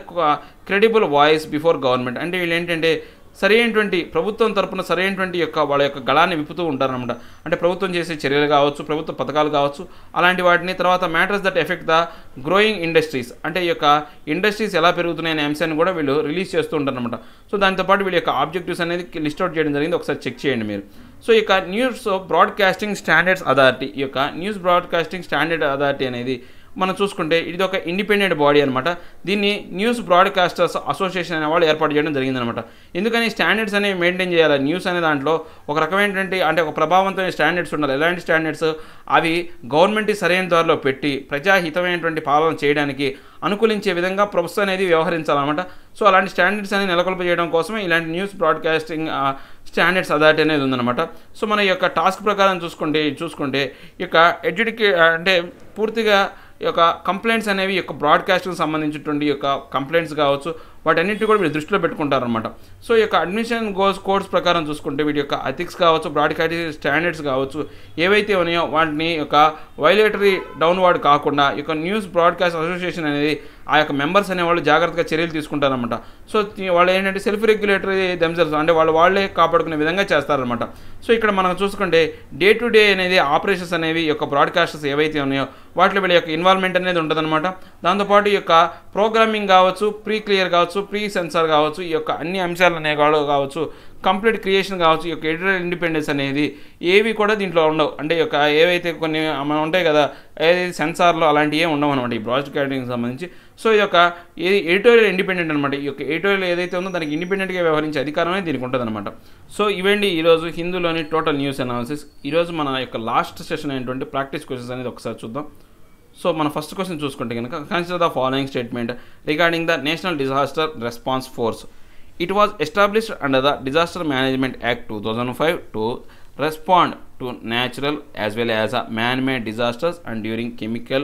credible voice before government అంటే వీళ్ళు ఏంటంటే సరైనటువంటి ప్రభుత్వం తరపున సరైనటువంటి యొక్క వాళ్ళ యొక్క గళాన్ని విప్పుతూ ఉంటారనమాట. అంటే ప్రభుత్వం చేసే చర్యలు కావచ్చు, ప్రభుత్వ పథకాలు కావచ్చు, అలాంటి వాటిని, తర్వాత matters that effect the growing industries అంటే ఈ యొక్క ఇండస్ట్రీస్ ఎలా పెరుగుతున్నాయనే అంశాన్ని కూడా వీళ్ళు రిలీజ్ చేస్తూ ఉంటారనమాట. సో దాంతోపాటు వీళ్ళ యొక్క ఆబ్జెక్టివ్స్ అనేది లిస్ట్ అవుట్ చేయడం జరిగింది, ఒకసారి చెక్ చేయండి మీరు. సో ఈ యొక్క న్యూస్ బ్రాడ్కాస్టింగ్ స్టాండర్డ్స్ అథారిటీ, ఈ యొక్క న్యూస్ బ్రాడ్కాస్టింగ్ స్టాండర్డ్ అథారిటీ అనేది మనం చూసుకుంటే ఇది ఒక ఇండిపెండెంట్ బాడీ అనమాట. దీన్ని న్యూస్ బ్రాడ్కాస్టర్స్ అసోసియేషన్ అనే వాళ్ళు ఏర్పాటు చేయడం జరిగిందనమాట. ఎందుకని స్టాండర్డ్స్ అనేవి మెయింటైన్ చేయాలి. న్యూస్ అనే దాంట్లో ఒక రకమైనటువంటి అంటే ఒక ప్రభావవంతమైన స్టాండర్డ్స్ ఉండాలి. ఎలాంటి స్టాండర్డ్స్? అవి గవర్నమెంట్ సరైన దారిలో పెట్టి ప్రజాహితమైనటువంటి పాలన చేయడానికి అనుకూలించే విధంగా ప్రభుత్వం అనేది వ్యవహరించాలన్నమాట. సో అలాంటి స్టాండర్డ్స్ అనేది నెలకొల్ప చేయడం కోసమే ఇలాంటి న్యూస్ బ్రాడ్కాస్టింగ్ స్టాండర్డ్స్ అథారిటీ అనేది ఉందన్నమాట. సో మన యొక్క టాస్క్ ప్రకారం చూసుకుంటే ఈ యొక్క అంటే పూర్తిగా ఈ యొక్క కంప్లైంట్స్ అనేవి ఈ యొక్క బ్రాడ్కాస్ట్కి సంబంధించినటువంటి యొక్క కంప్లైంట్స్ కావచ్చు, వాటన్నింటినీ కూడా మీరు దృష్టిలో పెట్టుకుంటారనమాట. సో ఈ యొక్క అడ్మిషన్ కోడ్స్ ప్రకారం చూసుకుంటే వీటి యొక్క ఎథిక్స్ కావచ్చు, బ్రాడ్కాస్టింగ్ స్టాండర్డ్స్ కావచ్చు, ఏవైతే ఉన్నాయో వాటిని యొక్క వైలేటరీ డౌన్వర్డ్ కాకుండా ఈ యొక్క న్యూస్ బ్రాడ్కాస్ట్ అసోసియేషన్ అనేది ఆ యొక్క మెంబర్స్ అనేవాళ్ళు జాగ్రత్తగా చర్యలు తీసుకుంటారనమాట. సో వాళ్ళు ఏంటంటే సెల్ఫ్ రెగ్యులేటరీ దెమ్సెల్వ్స్ అంటే వాళ్ళే కాపాడుకునే విధంగా చేస్తారనమాట. సో ఇక్కడ మనం చూసుకుంటే డే టు డే అనేది ఆపరేషన్స్ అనేవి ఈ యొక్క బ్రాడ్కాస్టర్స్ ఏవైతే ఉన్నాయో వాటిలో వీళ్ళ యొక్క ఇన్వాల్వ్మెంట్ అనేది ఉంటుందన్నమాట. దాంతోపాటు ఈ యొక్క ప్రోగ్రామింగ్ కావచ్చు, ప్రీ క్లియర్ కావచ్చు, ప్రీ సెన్సార్ కావచ్చు, ఈ యొక్క అన్ని అంశాలు అనేవి కావచ్చు, కంప్లీట్ క్రియేషన్ కావచ్చు, ఈ యొక్క ఎడిటోరియల్ ఇండిపెండెన్స్ అనేది ఏవి కూడా దీంట్లో ఉండవు. అంటే ఈ యొక్క ఏవైతే కొన్ని మనం ఉంటాయి కదా, ఏదైతే సెన్సార్లో అలాంటివి ఏమి ఉండవు అనమాట ఈ బ్రాడ్కాస్టింగ్కి సంబంధించి. సో ఈ యొక్క ఎడిటోరియల్ ఇండిపెండెంట్ అనమాట. ఈ యొక్క ఎడిటోరియల్ ఏదైతే ఉందో దానికి ఇండిపెండెంట్గా వ్యవహరించే అధికారం అనేది దీనికి ఉంటుంది అనమాట. సో ఇవండి ఈరోజు హిందూలోని టోటల్ న్యూస్ అనాలిసిస్. ఈరోజు మన యొక్క లాస్ట్ సెషన్ అయినటువంటి ప్రాక్టీస్ క్వశ్చన్స్ అనేది ఒకసారి చూద్దాం. సో మన ఫస్ట్ క్వశ్చన్ చూసుకుంటే కనుక consider the following statement regarding the national disaster response force. It was established under the Disaster Management Act 2005 to respond to natural as well as man-made disasters and during chemical,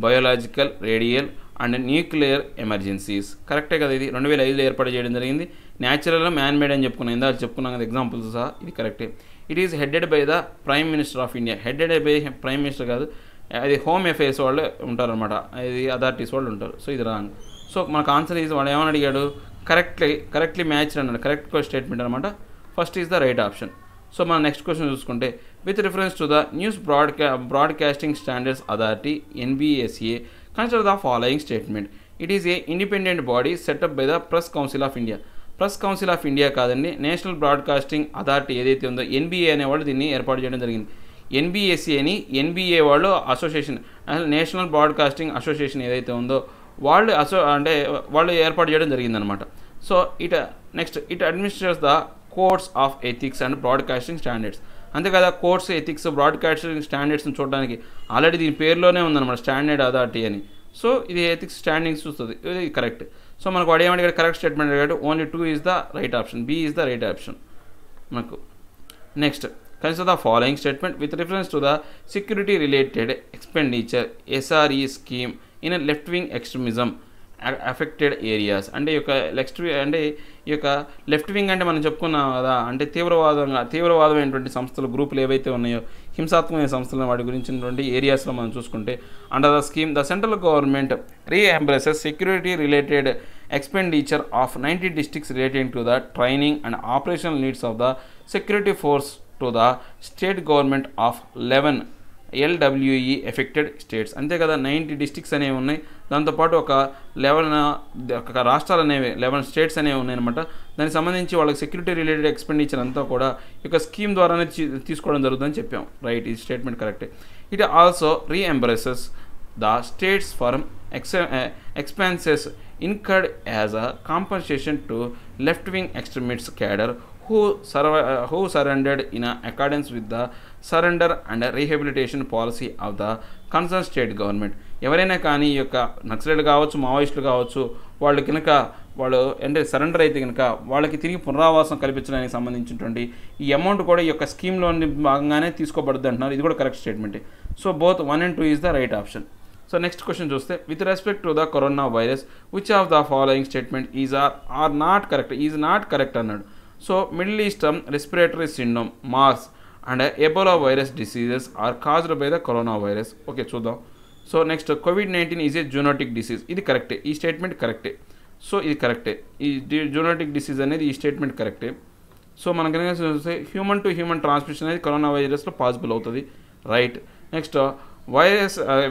biological, radial and nuclear emergencies. కరెక్టే కదా, ఇది 2005లో ఏర్పాటు చేయడం జరిగింది. Natural man made అని చెప్పుకున్నాం కదా examples సహా, ఇది కరెక్టే. It is headed by the prime minister of India. Headed by prime minister కాదు, అది హోమ్ అఫేర్స్ వాళ్ళు ఉంటారనమాట, ఇది అథారిటీస్ వాళ్ళు ఉంటారు. సో ఇది రాంగ్. సో మనకు ఆన్సర్ ఈజ్ వాడు ఏమని అడిగాడు, కరెక్ట్లీ మ్యాచ్డ్ అన్నాడు. కరెక్ట్ స్టేట్మెంట్ అనమాట. First is the right option. So మన నెక్స్ట్ క్వశ్చన్ చూసుకుంటే with reference to the news broadcasting standards authority NBSA consider the following statement. It is a independent body setup by the press council of India. Press council of India కాదండి, national broadcasting authority ఏదైతే ఉందో NBA అనేవాళ్ళు దీన్ని ఏర్పాటు చేయడం జరిగింది. NBSA అని NBA వాళ్ళు అసోసియేషన్, నేషనల్ బ్రాడ్కాస్టింగ్ అసోసియేషన్ ఏదైతే ఉందో వాళ్ళు ఏర్పాటు చేయడం జరిగిందనమాట. So it అడ్మినిస్ట్రేట్స్ the codes of ethics and broadcasting standards. అంతే కదా, కోడ్స్, ఎథిక్స్, బ్రాడ్కాస్టింగ్ స్టాండర్డ్స్ని చూడడానికి ఆల్రెడీ దీని పేరులోనే ఉందన్నమాట స్టాండర్డ్ అథారిటీ అని. సో ఇది ఎథిక్స్ స్టాండింగ్స్ చూస్తుంది, ఇది కరెక్ట్. సో మనకు వాడు ఏమంటే కరెక్ట్ స్టేట్మెంట్ అడిగాడు, only 2 is the right option, B is the right option మనకు. Next consider the following statement with reference to the security related expenditure SRE scheme in left wing extremism affected areas. అంటే ఈ యొక్క left wing అంటే మనం చెప్పుకున్నాం కదా, అంటే తీవ్రవాదమైనటువంటి సంస్థలు, గ్రూపులు ఏవైతే ఉన్నాయో, హింసాత్మకమైన సంస్థలు, వాటి గురించినటువంటి ఏరియాస్లో మనం చూసుకుంటే under the scheme the central government reimburses security related expenditure of 90 districts relating to the training and operational needs of the security force to the state government of 11 LWE affected states. అంతే కదా, 90 districts అనేవి ఉన్నాయి, దాంతోపాటు ఒక 11 రాష్ట్రాలు అనేవి 11 states అనేవి ఉన్నాయన్నమాట. దానికి సంబంధించి వాళ్ళకి సెక్యూరిటీ రిలేటెడ్ ఎక్స్పెండిచర్ అంతా కూడా ఇక స్కీమ్ ద్వారానే తీసుకోవడం జరుగుతుందని చెప్పాం. రైట్, ఈ స్టేట్మెంట్ కరెక్టే. It also reimburses the states for expenses incurred as a compensation to left-wing extremist cadre who surrendered in accordance with the surrender and rehabilitation policy of the concerned state government. ఎవరైనా కానీ ఈ యొక్క నక్సలైట్లు కావచ్చు, మావోయిస్టులు కావచ్చు, వాళ్ళు అంటే సరెండర్ అయితే కనుక వాళ్ళకి తిరిగి పునరావాసం కల్పించడానికి సంబంధించినటువంటి ఈ అమౌంట్ కూడా ఈ యొక్క స్కీమ్లో భాగంగానే తీసుకోబడుతుంది అంటున్నారు. ఇది కూడా కరెక్ట్ స్టేట్మెంటే. So both 1 and 2 is the right option. So next question చూస్తే with respect to the corona virus which of the following statement are not correct, is not correct అన్నాడు. So middle eastern respiratory syndrome, MERS and Ebola virus diseases are caused by the corona virus. Okay, చూద్దాం. So next COVID-19 is a zoonotic disease. ఇది కరెక్టే, ఈ statement కరెక్టే. So ఇది కరెక్టే, ఈ zoonotic disease అనేది ఈ స్టేట్మెంట్ కరెక్టే. సో మనం కనుక చూస్తే హ్యూమన్ టు హ్యూమన్ ట్రాన్స్మిషన్ అనేది కరోనా వైరస్లో పాసిబుల్ అవుతుంది. Right. Next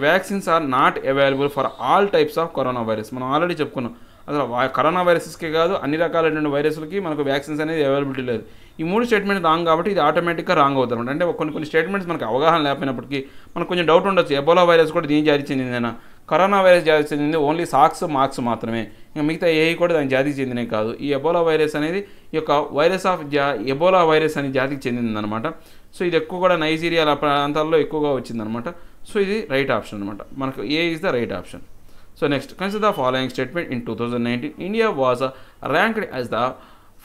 vaccines are not available for all types of corona virus. మనం ఆల్రెడీ చెప్పుకున్నాం, అసలు కరోనా వైరస్కే కాదు అన్ని రకాలైన వైరస్లకి మనకు వ్యాక్సిన్స్ అనేది అవైలబిలిటీ లేదు. ఈ 3 స్టేట్మెంట్ రాంగ్ కాబట్టి ఇది ఆటోమేటిక్గా రాంగ్ అవుతుంది అనమాట. అంటే కొన్ని స్టేట్మెంట్స్ మనకు అవగాహన లేకపోయినప్పటికీ మనకు కొంచెం డౌట్ ఉండొచ్చు, ఎబోలా వైరస్ కూడా దీని జారీ చెందిందేనా, కరోనా వైరస్ జాతికి చెందింది ఓన్లీ సాక్స్ మార్క్స్ మాత్రమే, ఇంకా మిగతా ఏవి కూడా దాని జాతికి చెందినవి కాదు. ఈ ఎబోలా వైరస్ అనేది ఈ యొక్క వైరస్ ఆఫ్ ఎబోలా వైరస్ అనే జాతికి చెందిందనమాట. సో ఇది ఎక్కువ కూడా నైజీరియా ప్రాంతాల్లో ఎక్కువగా వచ్చిందనమాట. సో ఇది రైట్ ఆప్షన్ అనమాట, మనకు A is the right option. So next, consider the following statement. In 2019 India was ranked as the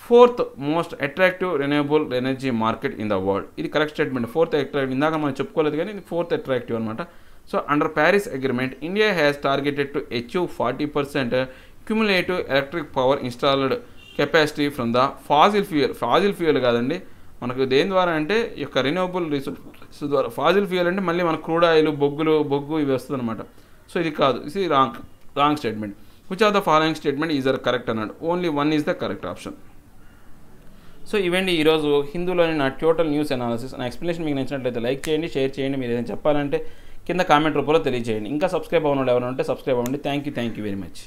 4th most attractive renewable energy market in the world. ఇది కరెక్ట్ స్టేట్మెంట్. 4th అట్రాక్టివ్, ఇందాక మనం చెప్పుకోలేదు కానీ ఇది 4th attractive అనమాట. So under Paris agreement India has targeted to achieve 40% cumulative electric power installed capacity from the fossil fuel కాదండి, మనకు దేని ద్వారా అంటే ఈ యొక్క రెన్యూవబుల్ రిసోర్స్ ద్వారా. ఫాజిల్ ఫ్యూయల్ అంటే మళ్ళీ మన క్రూడ్ ఆయిల్, బొగ్గు ఇవి వస్తుంది అనమాట. సో ఇది కాదు, ఇది wrong statement. Which of the following statement is are correct అన్నాడు. Only 1 is the correct option. So ఇవండి ఈరోజు హిందూలోని నా టోటల్ న్యూస్ అనాలిసిస్. నా ఎక్స్ప్లెనేషన్ మీకు నచ్చినట్లయితే లైక్ చేయండి, షేర్ చేయండి. మీరు ఏదైనా చెప్పాలంటే కింద కామెంట్ రూపంలో తెలియజేయండి. ఇంకా సబ్స్క్రైబ్ అవ్వడం ఎవరైనా ఉంటే సబ్స్క్రైబ్ అవ్వండి. Thank you very much.